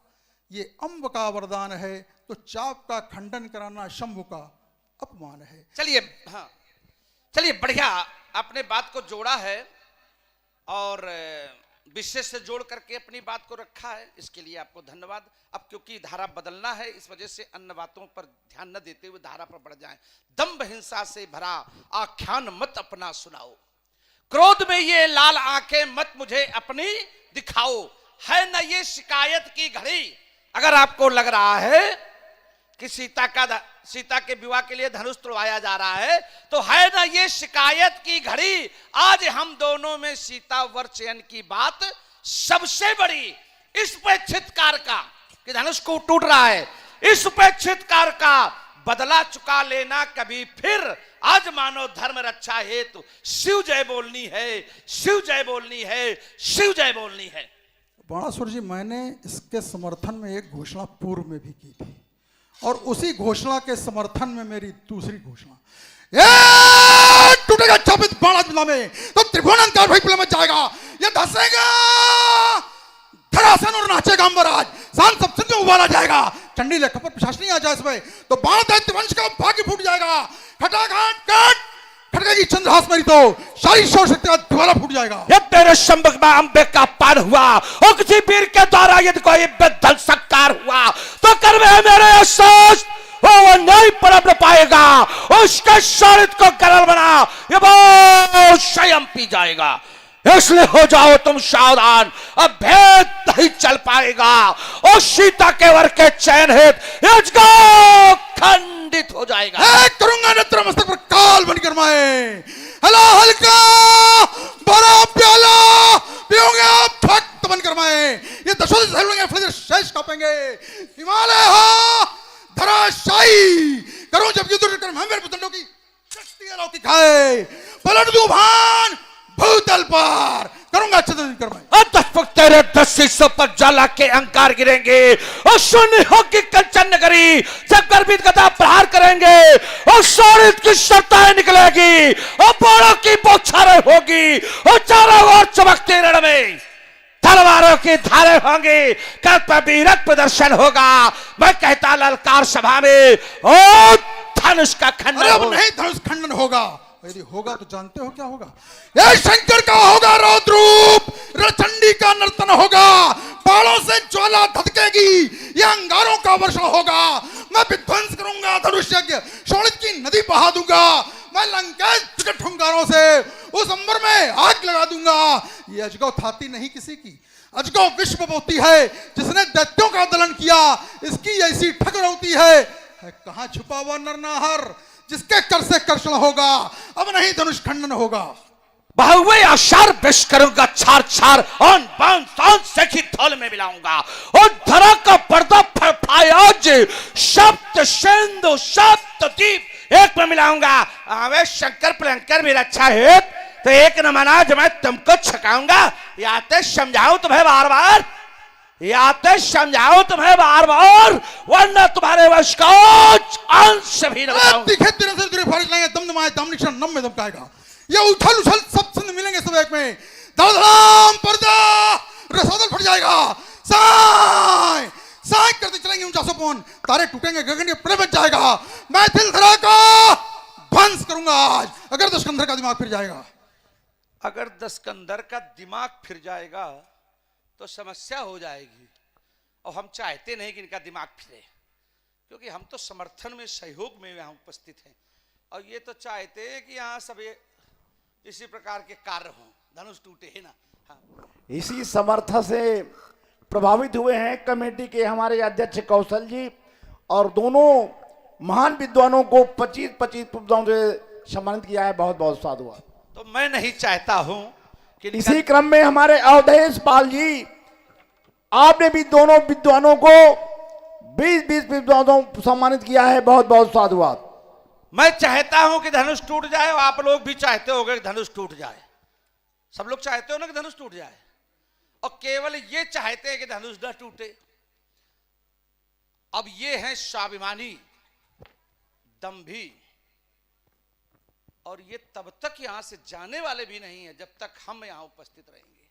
ये अम्ब का वरदान है, तो चाप का खंडन कराना शंभु का अपमान है। चलिए, हाँ चलिए, बढ़िया आपने बात को जोड़ा है और विशेष से जोड़ करके अपनी बात को रखा है, इसके लिए आपको धन्यवाद। अब क्योंकि धारा बदलना है, इस वजह से अन्य बातों पर ध्यान न देते हुए धारा पर बढ़ जाएं। दंभ हिंसा से भरा आख्यान मत अपना सुनाओ, क्रोध में ये लाल आंखें मत मुझे अपनी दिखाओ, है न ये शिकायत की घड़ी। अगर आपको लग रहा है कि सीता के विवाह के लिए धनुष तोड़वाया जा रहा है, तो है ना ये शिकायत की घड़ी। आज हम दोनों में सीता वर चयन की बात सबसे बड़ी। इस उपेक्षितकार का कि धनुष को टूट रहा है, इस उपेक्षितकार का बदला चुका लेना कभी फिर। आज मानो धर्म रक्षा हेतु शिव जय बोलनी है, शिव जय बोलनी है, शिव जय बोलनी है। बाणासुर जी, मैंने इसके समर्थन में एक घोषणा पूर्व में भी की थी और उसी घोषणा के समर्थन में मेरी दूसरी घोषणा, टूटेगा चापित बाणा में तो त्रिभुवनांतर भई में जाएगा, ये धसेगा धरासन और नाचेगा अंबराज, शान सब में उबाला जाएगा, चंडी ले खपर प्रशासनी आ जाए इसमें तो बाण दैत्य वंश का भाग्य फूट जाएगा। खटाखट कट खटकेगी की चंद्रहास मेरी तो सारी शौर शक्ति का दिवाला फूट जाएगा। ये तेरे शंबक में अंबे का पान हुआ और किसी वीर के द्वारा यदि कोई बेदल सत्कार हुआ तो कर में मेरे अफसोस वो नहीं पनप पाएगा, उसके शरीर को गरल बना ये वो स्वयं पी जाएगा। इसलिए हो जाओ तुम सावधान, अब भेद नहीं चल पाएगा और सीता के वर के चैन हेत यज्ञ खंडित हो जाएगा। करूंगा नेत्र मस्तक पर काल बनकर माए, हला हल्का बड़ा प्याला पियोगे आप भक्त बनकर माए, ये दशों से सहलेंगे फिर शेष कापेंगे, हिमालय हा धराशायी करूं जब युद्ध कर मैं मेरे पुतलों की शक्ति अलौकिक है, पलट दूं भान भूतल पर करूंगा चंद्र करवाए। तेरे 10 शीशों पर ज्वाला के अंकार गिरेंगे और शून्य होगी कंचन नगरी, जब गर्भित गदा प्रहार करेंगे और शौर्य की शर्ताएं निकलेगी और बोड़ों की बौछारें होगी और चारों ओर चमकते रण में तलवारों की धारे होंगी, कल पर वीरक प्रदर्शन होगा। मैं कहता ललकार सभा में ओ धनुष का खंडन होगा। नहीं धनुष खंडन होगा, यदि होगा तो जानते हो क्या होगा, ये शंकर का होगा रौद्र रूप, रचंडी का नर्तन होगा, बाणों से ज्वाला धधकेगी, ये अंगारों का वर्षा होगा, मैं विध्वंस करूंगा धनुष यज्ञ, शोणित की नदी बहा दूंगा, मैं लंकेश विकट हुंकारों से उस अंबर में आग लगा दूंगा। ये अजगौ थाती नहीं किसी की, अजगौ विश्व होती है जिसने दैत्यों का दलन किया, इसकी ऐसी ठकरौती है कहां छुपा हुआ नरनाहर जिसके कर से कर्षण होगा, अब नहीं धनुष खंडन होगा। बहुवे आशार पेश करूंगा, छार छार ऑन बाउंड साउंड से ही थल में मिलाऊंगा और धरा का पर्दा फड़फड़ाया सप्त सिंधु सप्त द्वीप एक में मिलाऊंगा। अबे शंकर प्लंकर भी रक्षा है तो एक न मना जो मैं तुमको छकाऊंगा, या तो समझाऊं तुम्हें बार बार, या तो समझाओ तुम्हें बार बार, वरना तुम्हारे वश का अंश भी न बचाऊंगा। दिखे तेरे से तेरे फारिश लाएंगे, दम दमाए दम निशान नम में दमकाएगा, ये उछल उछल सब संग मिलेंगे सब एक में, धड़धड़ाम पर्दा रसादल फट जाएगा, साय साय करते चलेंगे ऊंचा सोपन, तारे टूटेंगे गगन के प्रे बच जाएगा, मैं दिल धरा का ध्वंस करूंगा आज अगर दशकंधर का दिमाग फिर जाएगा। अगर दशकंधर का दिमाग फिर जाएगा तो समस्या हो जाएगी और हम चाहते नहीं कि इनका दिमाग फिरे, क्योंकि हम तो समर्थन में सहयोग में यहाँ उपस्थित हैं और ये तो चाहते हैं कि यहाँ सब इसी प्रकार के कार्य हों, धनुष टूटे है ना। हाँ। इसी समर्थ से प्रभावित हुए हैं कमेटी के हमारे अध्यक्ष कौशल जी और दोनों महान विद्वानों को 25-25 पुरस्कारों से सम्मानित किया है, बहुत बहुत साधुवाद। तो मैं नहीं चाहता हूं कि इसी क्रम में हमारे अवधेश पाल जी, आपने भी दोनों विद्वानों को 20-20 विद्वानों सम्मानित किया है, बहुत बहुत साधुवाद। मैं चाहता हूं कि धनुष टूट जाए और आप लोग भी चाहते होगे कि धनुष टूट जाए, सब लोग चाहते हो ना कि धनुष टूट जाए, और केवल ये चाहते हैं कि धनुष न टूटे। अब ये है स्वाभिमानी दंभी, और ये तब तक यहां से जाने वाले भी नहीं है जब तक हम यहां उपस्थित रहेंगे।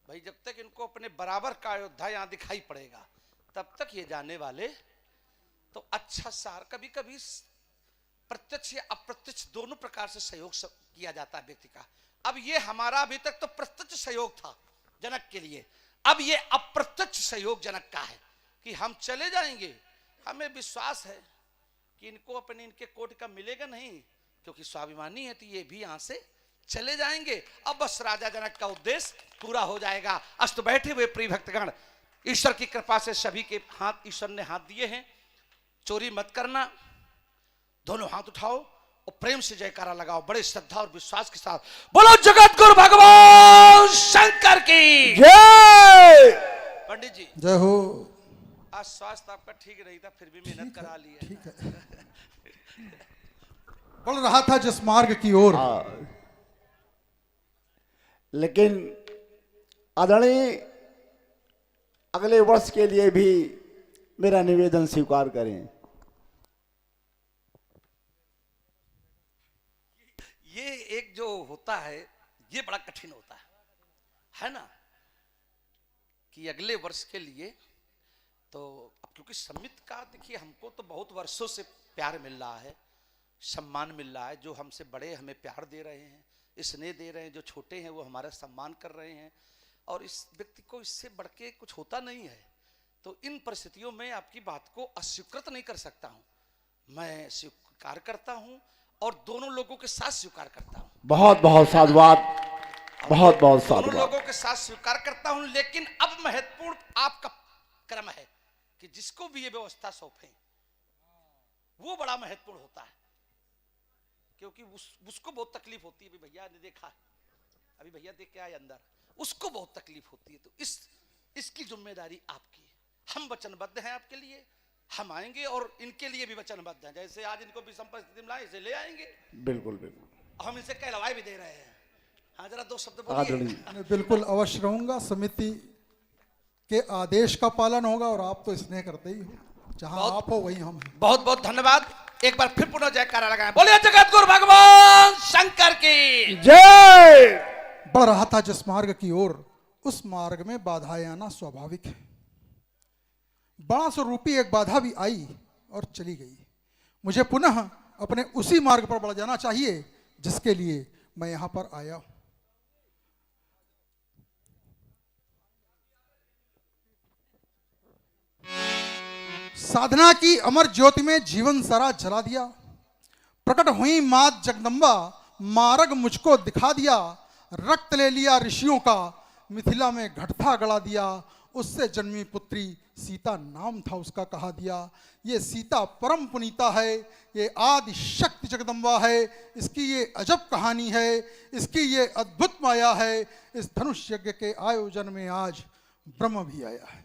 भाई जब तक इनको अपने बराबर का अयोध्या यहां दिखाई पड़ेगा तब तक ये जाने वाले। तो अच्छा सार कभी कभी प्रत्यक्ष या अप्रत्यक्ष दोनों प्रकार से सहयोग किया जाता है व्यक्ति का। अब ये हमारा अभी तक तो प्रत्यक्ष सहयोग था जनक के लिए, अब ये अप्रत्यक्ष सहयोग जनक का है कि हम चले जाएंगे, हमें विश्वास है कि इनको अपने इनके कोट का मिलेगा नहीं, क्योंकि स्वाभिमानी है तो ये भी यहां से चले जाएंगे। अब बस राजा जनक का उद्देश्य पूरा हो जाएगा। अस्त बैठे हुए प्रिय भक्तगण, ईश्वर की कृपा से सभी के हाथ ईश्वर ने हाथ दिए हैं, चोरी मत करना, दोनों हाथ उठाओ और प्रेम से जयकारा लगाओ, बड़े श्रद्धा और विश्वास के साथ। बोलो जगत गुरु भगवान शंकर की जय। पंडित जी जय हो। आज स्वास्थ्य आपका ठीक नहीं था, फिर भी मेहनत करा ली है। ठीक है, बढ़ रहा था जिस मार्ग की ओर, लेकिन आदरणीय अगले वर्ष के लिए भी मेरा निवेदन स्वीकार करें। ये एक जो होता है ये बड़ा कठिन होता है ना, कि अगले वर्ष के लिए तो अब क्योंकि समित का देखिए हमको तो बहुत वर्षों से प्यार मिल रहा है, सम्मान मिल रहा है, जो हमसे बड़े हमें प्यार दे रहे हैं, स्नेह दे रहे हैं, जो छोटे हैं वो हमारा सम्मान कर रहे हैं, और इस व्यक्ति को इससे बढ़ के कुछ होता नहीं है। तो इन परिस्थितियों में आपकी बात को अस्वीकृत नहीं कर सकता हूं, मैं स्वीकार करता हूं और दोनों लोगों के साथ स्वीकार करता हूं। बहुत बहुत साधुवाद, बहुत बहुत दोनों साधुवाद। लोगों के साथ स्वीकार करता हूं, लेकिन अब महत्वपूर्ण आपका क्रम है कि जिसको भी ये व्यवस्था सौंपे वो बड़ा महत्वपूर्ण होता है, क्योंकि उसको बहुत तकलीफ होती है। भैया ने देखा है, अभी भैया देख के आए अंदर, उसको बहुत तकलीफ होती है। तो इसकी जिम्मेदारी आपकी है। हम वचनबद्ध हैं आपके लिए, हम आएंगे और इनके लिए भी वचनबद्ध हैं। जैसे आज इनको भी परिस्थिति में लाए, इसे ले आएंगे, बिल्कुल बिल्कुल। हम इनसे कहलवाए भी दे रहे हैं। हाँ, जरा दो शब्द बोलिए। मैं बिल्कुल अवश्य रहूंगा। समिति के आदेश का पालन होगा और आप तो स्नेह करते ही हो, जहां आप हो वहीं हम हैं। बहुत बहुत धन्यवाद। एक बार फिर पुनः जयकारा लगाएं। बोलिए जगत गुरु भगवान शंकर की जय। बढ़ रहा था जिस मार्ग की ओर, उस मार्ग में बाधाएं आना स्वाभाविक है। बड़ा स्वरूपी एक बाधा भी आई और चली गई। मुझे पुनः अपने उसी मार्ग पर बढ़ जाना चाहिए जिसके लिए मैं यहां पर आया हूं। साधना की अमर ज्योति में जीवन सारा जला दिया। प्रकट हुई मात जगदम्बा, मार्ग मुझको दिखा दिया। रक्त ले लिया ऋषियों का, मिथिला में घटथा गड़ा दिया। उससे जन्मी पुत्री सीता नाम था उसका, कहा दिया। ये सीता परम पुनीता है, ये आदि शक्ति जगदम्बा है। इसकी ये अजब कहानी है, इसकी ये अद्भुत माया है। इस धनुष यज्ञ के आयोजन में आज ब्रह्म भी आया है।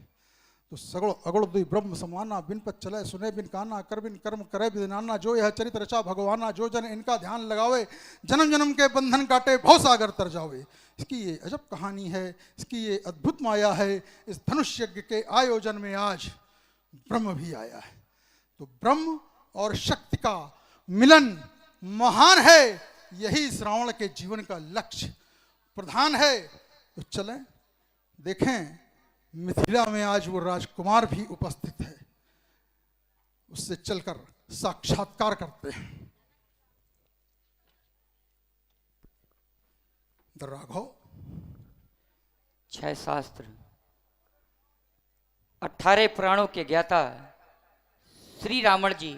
तो सगुण अगुण दुई ब्रह्म समाना, बिन पत चले सुने बिन काना, कर बिन कर्म करे बिन नाना। जो यह चरित रचा भगवाना, जो जन इनका ध्यान लगावे, जन्म जन्म के बंधन काटे भव सागर तर जावे। इसकी ये अजब कहानी है, इसकी ये अद्भुत माया है। इस धनुष यज्ञ के आयोजन में आज ब्रह्म भी आया है। तो ब्रह्म और शक्ति का मिलन महान है, यही श्रावण के जीवन का लक्ष्य प्रधान है। तो चलें देखें, मिथिला में आज वो राजकुमार भी उपस्थित है, उससे चलकर साक्षात्कार करते हैं। राघव, 6 शास्त्र 18 पुराणों के ज्ञाता श्री रावण जी,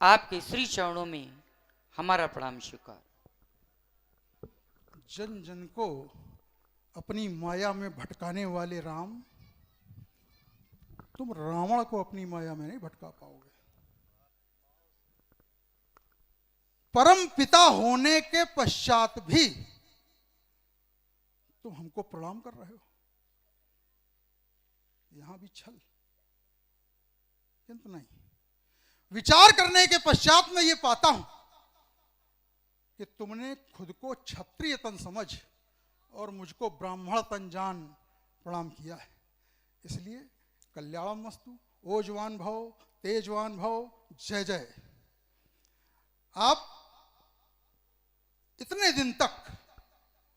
आपके श्री चरणों में हमारा प्रणाम स्वीकार। जन जन को अपनी माया में भटकाने वाले राम, तुम रावण को अपनी माया में नहीं भटका पाओगे। परम पिता होने के पश्चात भी तुम हमको प्रणाम कर रहे हो। यहां भी छल, किंतु नहीं। विचार करने के पश्चात मैं ये पाता हूं कि तुमने खुद को क्षत्रिय तन समझ और मुझको ब्राह्मण तन जान प्रणाम किया है। इसलिए कल्याणम वस्तु, ओजवान भव, तेजवान भव, जय जय। आप इतने दिन तक,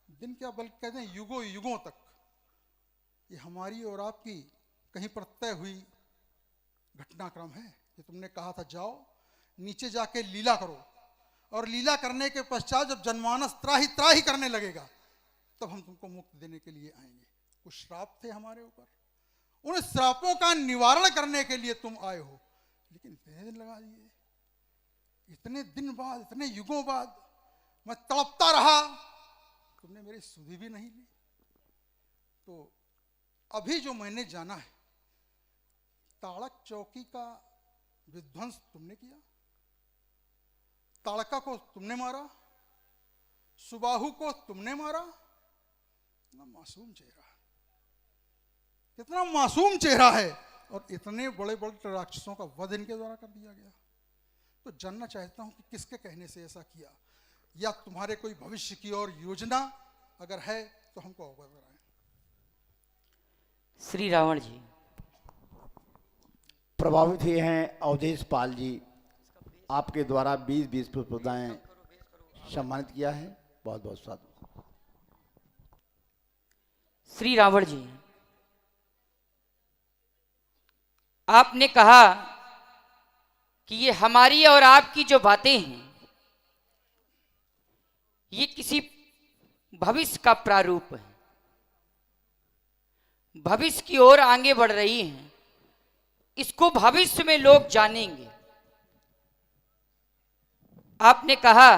दिन क्या बल्कि कहते हैं युगों युगों तक, ये हमारी और आपकी कहीं पर तय हुई घटनाक्रम है कि तुमने कहा था जाओ नीचे जाके लीला करो, और लीला करने के पश्चात जब जनमानस त्राही त्राही करने लगेगा तब हम तुमको मुक्ति देने के लिए आएंगे। कुछ श्राप थे हमारे ऊपर, उन श्रापों का निवारण करने के लिए तुम आए हो, लेकिन इतने दिन लगा दिए। इतने दिन बाद, इतने युगों बाद मैं तड़पता रहा, तुमने मेरी सुधि भी नहीं ली। तो अभी जो मैंने जाना है, ताड़क चौकी का विध्वंस तुमने किया, ताड़का को तुमने मारा, सुबाहु को तुमने मारा। कितना मासूम चेहरा, कितना मासूम चेहरा है, और इतने बड़े बड़े राक्षसों का वध इनके द्वारा कर दिया गया। तो जानना चाहता हूं कि किसके कहने से ऐसा किया, या तुम्हारे कोई भविष्य की और योजना अगर है तो हमको अवगत कराएं। श्री रावण जी, प्रभावित हुए हैं अवधेश पाल जी, आपके द्वारा 20-20 पुष्पदाएं सम्मानित किया है। बहुत बहुत साधु। श्री रावण जी, आपने कहा कि ये हमारी और आपकी जो बातें हैं ये किसी भविष्य का प्रारूप है, भविष्य की ओर आगे बढ़ रही हैं। इसको भविष्य में लोग जानेंगे। आपने कहा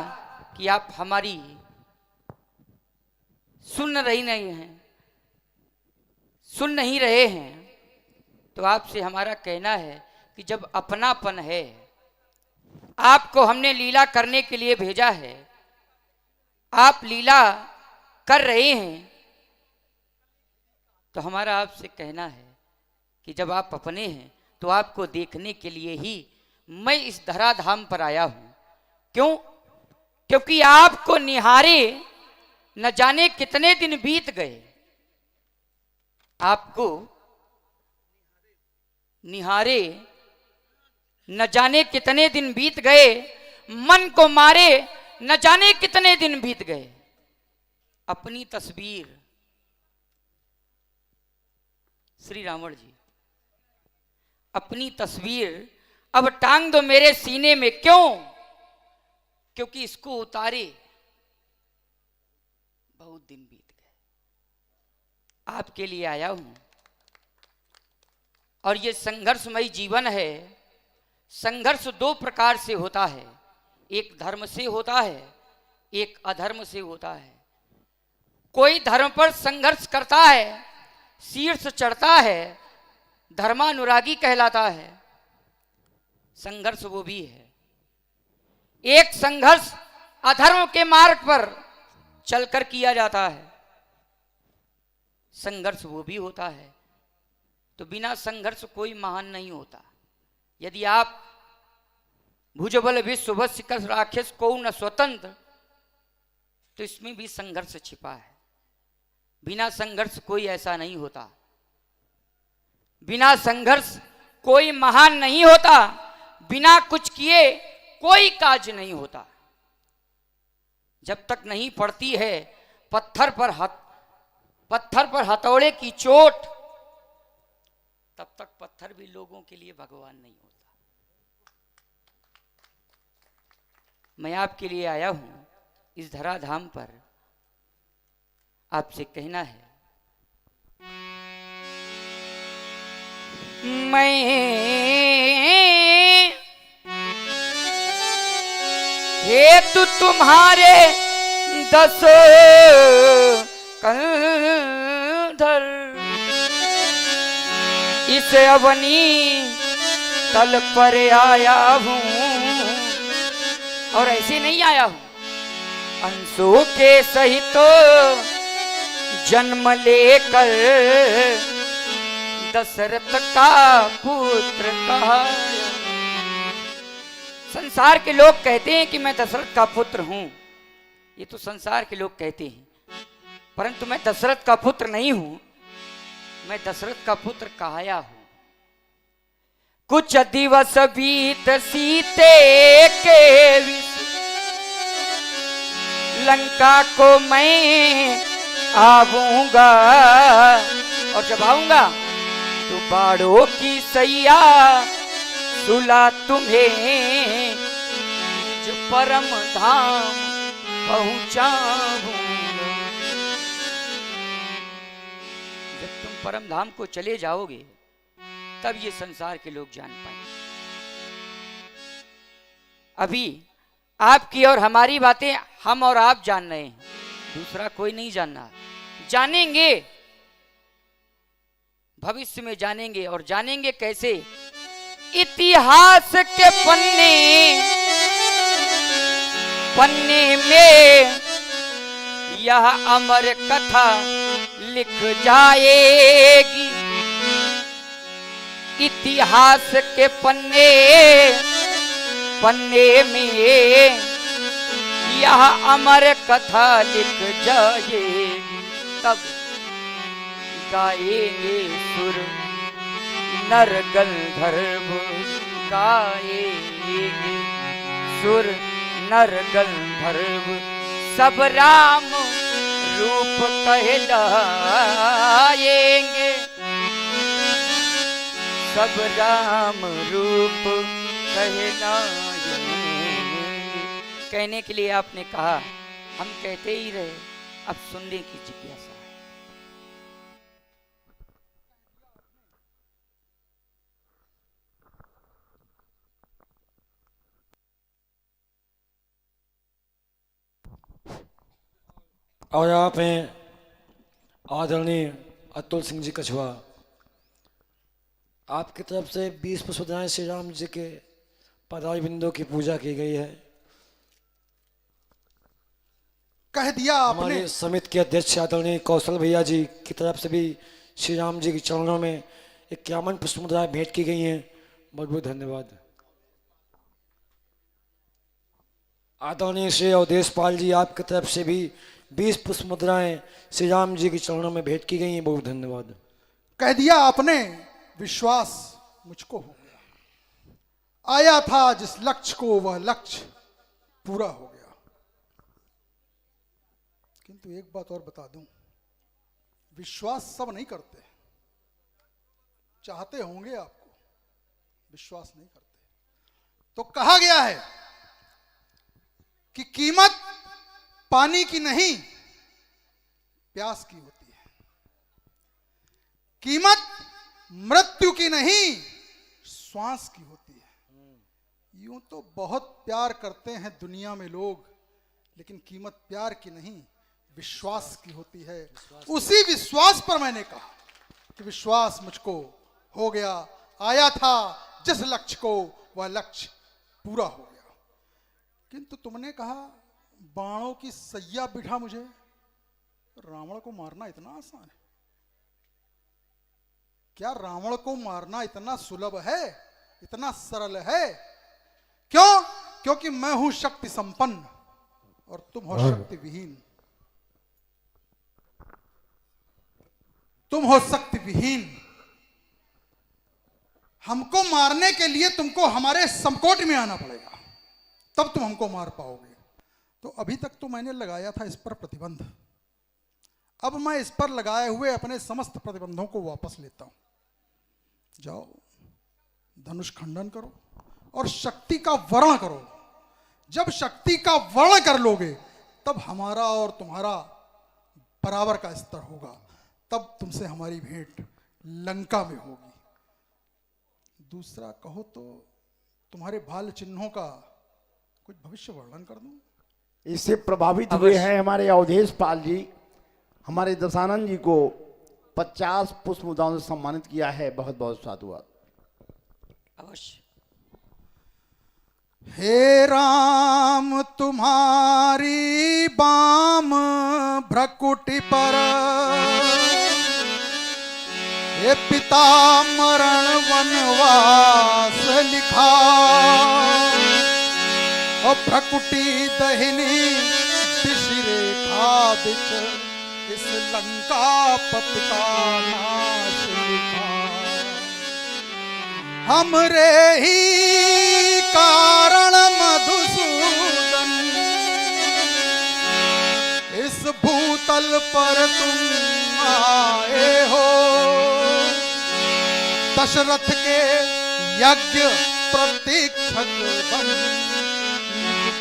कि आप हमारी सुन नहीं रहे हैं, तो आपसे हमारा कहना है कि जब अपनापन है, आपको हमने लीला करने के लिए भेजा है, आप लीला कर रहे हैं, तो हमारा आपसे कहना है कि जब आप अपने हैं तो आपको देखने के लिए ही मैं इस धराधाम पर आया हूं। क्यों? क्योंकि आपको निहारे न जाने कितने दिन बीत गए, आपको निहारे न जाने कितने दिन बीत गए, मन को मारे न जाने कितने दिन बीत गए। अपनी तस्वीर श्री रावण जी, अपनी तस्वीर अब टांग दो मेरे सीने में। क्यों? क्योंकि इसको उतारे बहुत दिन बीत गए। आपके लिए आया हूं और ये संघर्षमयी जीवन है। संघर्ष दो प्रकार से होता है, एक धर्म से होता है, एक अधर्म से होता है। कोई धर्म पर संघर्ष करता है, शीर्ष चढ़ता है, धर्मानुरागी कहलाता है। संघर्ष वो भी है। एक संघर्ष अधर्म के मार्ग पर चलकर किया जाता है, संघर्ष वो भी होता है। तो बिना संघर्ष कोई महान नहीं होता। यदि आप भुजबल विश्व शिखर राक्षस को न स्वतंत्र, तो इसमें भी संघर्ष छिपा है। बिना संघर्ष कोई ऐसा नहीं होता। बिना संघर्ष कोई महान नहीं होता। बिना कुछ किए कोई काज नहीं होता। जब तक नहीं पड़ती है पत्थर पर हथौड़े की चोट, तब तक पत्थर भी लोगों के लिए भगवान नहीं होता। मैं आपके लिए आया हूं इस धराधाम पर, आपसे कहना है, मैं हेतु तुम्हारे 10 कंधर इस अवनी तल पर आया हूं। और ऐसे नहीं आया हूं, अंशों के सहित जन्म लेकर दशरथ का पुत्र कहा। संसार के लोग कहते हैं कि मैं दशरथ का पुत्र हूं। ये तो संसार के लोग कहते हैं, परंतु मैं दशरथ का पुत्र नहीं हूं। मैं दशरथ का पुत्र कहाया हूं। कुछ दिवस बीत सीते के लंका को मैं आऊंगा, और जब आऊंगा तो बाड़ों की सैया सुला तुम्हें जो परम धाम पहुंचाऊंगा। जब तुम परम धाम को चले जाओगे तब ये संसार के लोग जान पाएंगे। अभी आपकी और हमारी बातें हम और आप जान रहे हैं, दूसरा कोई नहीं जानना। जानेंगे, भविष्य में जानेंगे। और जानेंगे कैसे? इतिहास के पन्ने में यह अमर कथा लिख जाएगी। इतिहास के पन्ने में यह अमर कथा लिख जाएगी। तब गाएंगे सुर नर गंधर्व, गाएंगे सुर नर गंधर्व, सब राम रूप कहलाएंगे, सब राम रूप कहलाएंगे। कहने के लिए आपने कहा, हम कहते ही रहे, अब सुनने की जिज्ञासा है। और यहाँ पे आदरणीय अतुल सिंह जी कछुआ, आपकी तरफ से 20 पुष्पदाएं श्री राम जी के पदारी बिंदु की पूजा की गई है। कह दिया आपने। हमारे समिति के अध्यक्ष आदरणीय कौशल भैया जी की तरफ से भी श्री राम जी के चरणों में 51 पुष्पमुद्राएं भेंट की गई हैं। बहुत बहुत धन्यवाद। आदरणीय श्री अवधेश पाल जी, आपकी तरफ से भी 20 पुष्पमुद्राएं श्री राम जी के चरणों में भेंट की गई हैं। बहुत धन्यवाद। कह दिया आपने, विश्वास मुझको हो गया। आया था जिस लक्ष्य को, वह लक्ष्य पूरा हो गया। किंतु एक बात और बता दूं, विश्वास सब नहीं करते। चाहते होंगे आपको, विश्वास नहीं करते। तो कहा गया है कि कीमत पानी की नहीं, प्यास की होती है। कीमत मृत्यु की नहीं, श्वास की होती है। यूं तो बहुत प्यार करते हैं दुनिया में लोग, लेकिन कीमत प्यार की नहीं, विश्वास की होती है। उसी विश्वास पर मैंने कहा कि विश्वास मुझको हो गया। आया था जिस लक्ष्य को, वह लक्ष्य पूरा हो गया। किंतु तुमने कहा बाणों की सैया बिठा मुझे। रावण को मारना इतना आसान है क्या? रावण को मारना इतना सुलभ है, इतना सरल है? क्यों? क्योंकि मैं हूं शक्ति संपन्न और तुम हो शक्ति विहीन। तुम हो शक्ति विहीन। हमको मारने के लिए तुमको हमारे समकोट में आना पड़ेगा, तब तुम हमको मार पाओगे। तो अभी तक तो मैंने लगाया था इस पर प्रतिबंध। अब मैं इस पर लगाए हुए अपने समस्त प्रतिबंधों को वापस लेता हूं। जाओ, धनुष खंडन करो और शक्ति का वर्ण करो। जब शक्ति का वर्ण कर लोगे, तब हमारा और तुम्हारा बराबर का स्तर होगा। तब तुमसे हमारी भेंट लंका में होगी। दूसरा कहो तो तुम्हारे भाल चिन्हों का कुछ भविष्य वर्णन कर दूं? इससे प्रभावित हुए हैं हमारे अवधेश पाल जी। हमारे दशानंद जी को 50 पुष्पमुद्राओं से सम्मानित किया है। बहुत बहुत साधुवाद। अवश्य। हे राम तुम्हारी बाम भ्रकुटि पर, हे पिता मरण वनवास लिखा। और भ्रकुटि दहिनी दिशरेखा बिच, इस लंका पति का नाश लिखा। हमरे ही कारण मधुसूदन, इस भूतल पर तुम आए हो। दशरथ के यज्ञ प्रतीक्षक बन,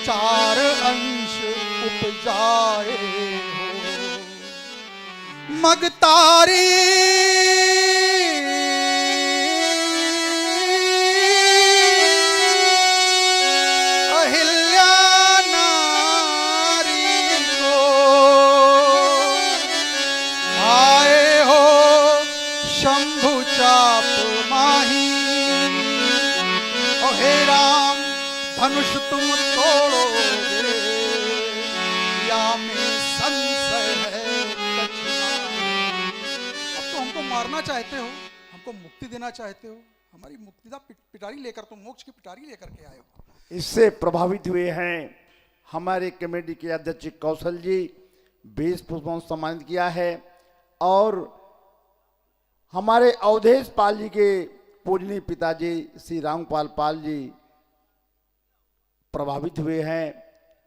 4 अंश उपजाए हो। मगतारी अहिल्या नारी को आए हो। शंभु चाप माही, ओ हे राम धनुष तुम तोड़ोगे, या में संशय है कछुआ। अब तो हमको मारना चाहते हो, हमको मुक्ति देना चाहते हो। हमारी मुक्ति का पिटारी लेकर, तुम मोक्ष की पिटारी लेकर के आए हो। इससे प्रभावित हुए हैं हमारे कमेटी के अध्यक्ष कौशल जी। 20 पुष्पों से सम्मानित किया है। और हमारे अवधेश पाल जी के पूजनीय पिताजी श्री रामपाल पाल जी प्रभावित हुए हैं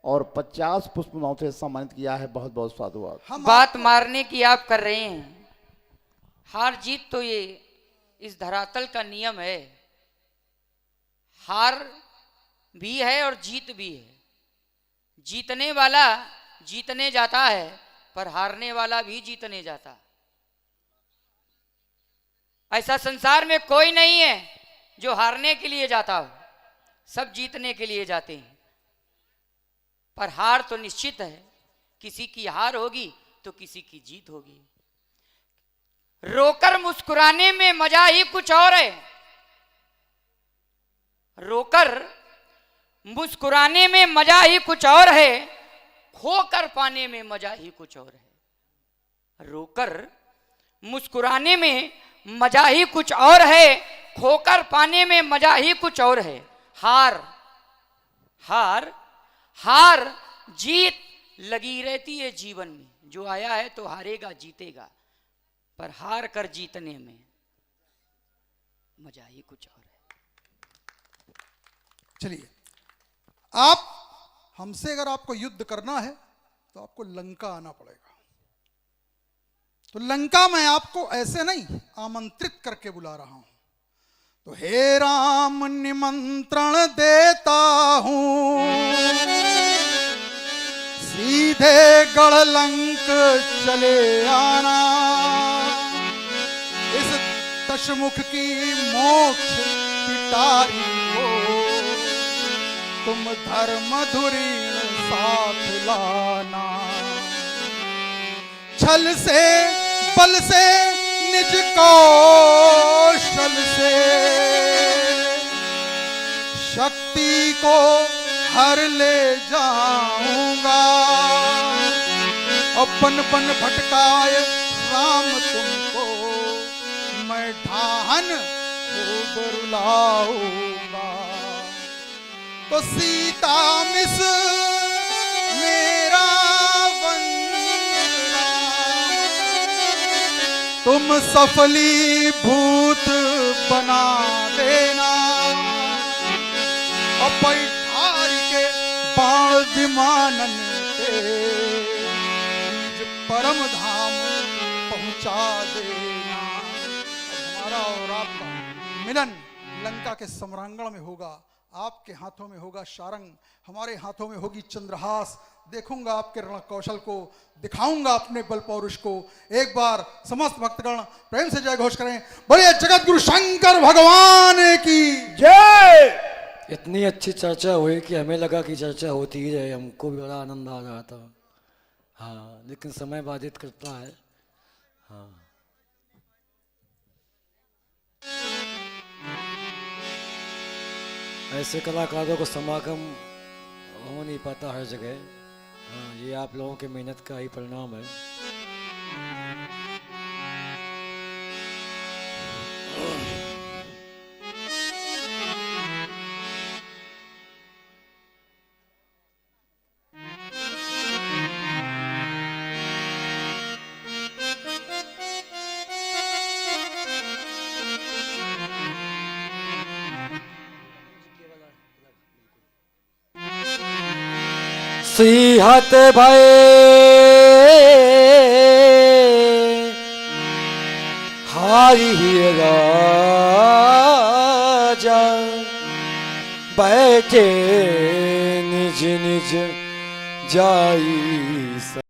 और 50 पुष्पमालाओं से सम्मानित किया है। बहुत बहुत साधुवाद। बात मारने की आप कर रहे हैं। हार जीत तो ये इस धरातल का नियम है। हार भी है और जीत भी है। जीतने वाला जीतने जाता है, पर हारने वाला भी जीतने जाता। ऐसा संसार में कोई नहीं है जो हारने के लिए जाता हो, सब जीतने के लिए जाते हैं। पर हार तो निश्चित है, किसी की हार होगी तो किसी की जीत होगी। रोकर मुस्कुराने में मजा ही कुछ और है। रोकर मुस्कुराने में मजा ही कुछ और है, खोकर पाने में मजा ही कुछ और है। रोकर मुस्कुराने में मजा ही कुछ और है, खोकर पाने में मजा ही कुछ और है। हार हार हार जीत लगी रहती है जीवन में। जो आया है तो हारेगा जीतेगा, पर हार कर जीतने में मजा ही कुछ और है। चलिए, आप हमसे अगर आपको युद्ध करना है तो आपको लंका आना पड़ेगा। तो लंका मैं आपको ऐसे नहीं आमंत्रित करके बुला रहा हूं। तो हे राम निमंत्रण देता हूं, सीधे गढ़लंक चले आना। इस दशमुख की मोक्ष पिटारी को तुम धर्म धुरी साथ लाना। छल से बल से निज कौशल से शक्ति को हर ले जाऊंगा। अपन पन भटकाए राम तुमको मैं ढाहन खूब रुलाऊंगा। तो सीता मिस मेरा वंदना, तुम सफली भूत बना देना। और पैठारी के बाण विमानन पे निज परम धाम पहुंचा देना। हमारा और आपका मिलन लंका के सम्रांगण में होगा। आपके हाथों में होगा शारंग, हमारे हाथों में होगी चंद्रहास। देखूंगा आपके रण कौशल को, दिखाऊंगा अपने बल पौरुष को। एक बार समस्त भक्तगण प्रेम से जय घोष करें। बोलिए जगत गुरु शंकर भगवान की जय। इतनी अच्छी चर्चा हुई कि हमें लगा कि चर्चा होती ही रहे, हमको भी बड़ा आनंद आ रहा था। हाँ, लेकिन समय बाधित करता है। हाँ, ऐसे कलाकारों को समागम हो नहीं पाता हर जगह। हाँ, ये आप लोगों की मेहनत का ही परिणाम है। सिंहत भय हारी राजा, बैठे निज निज जाई।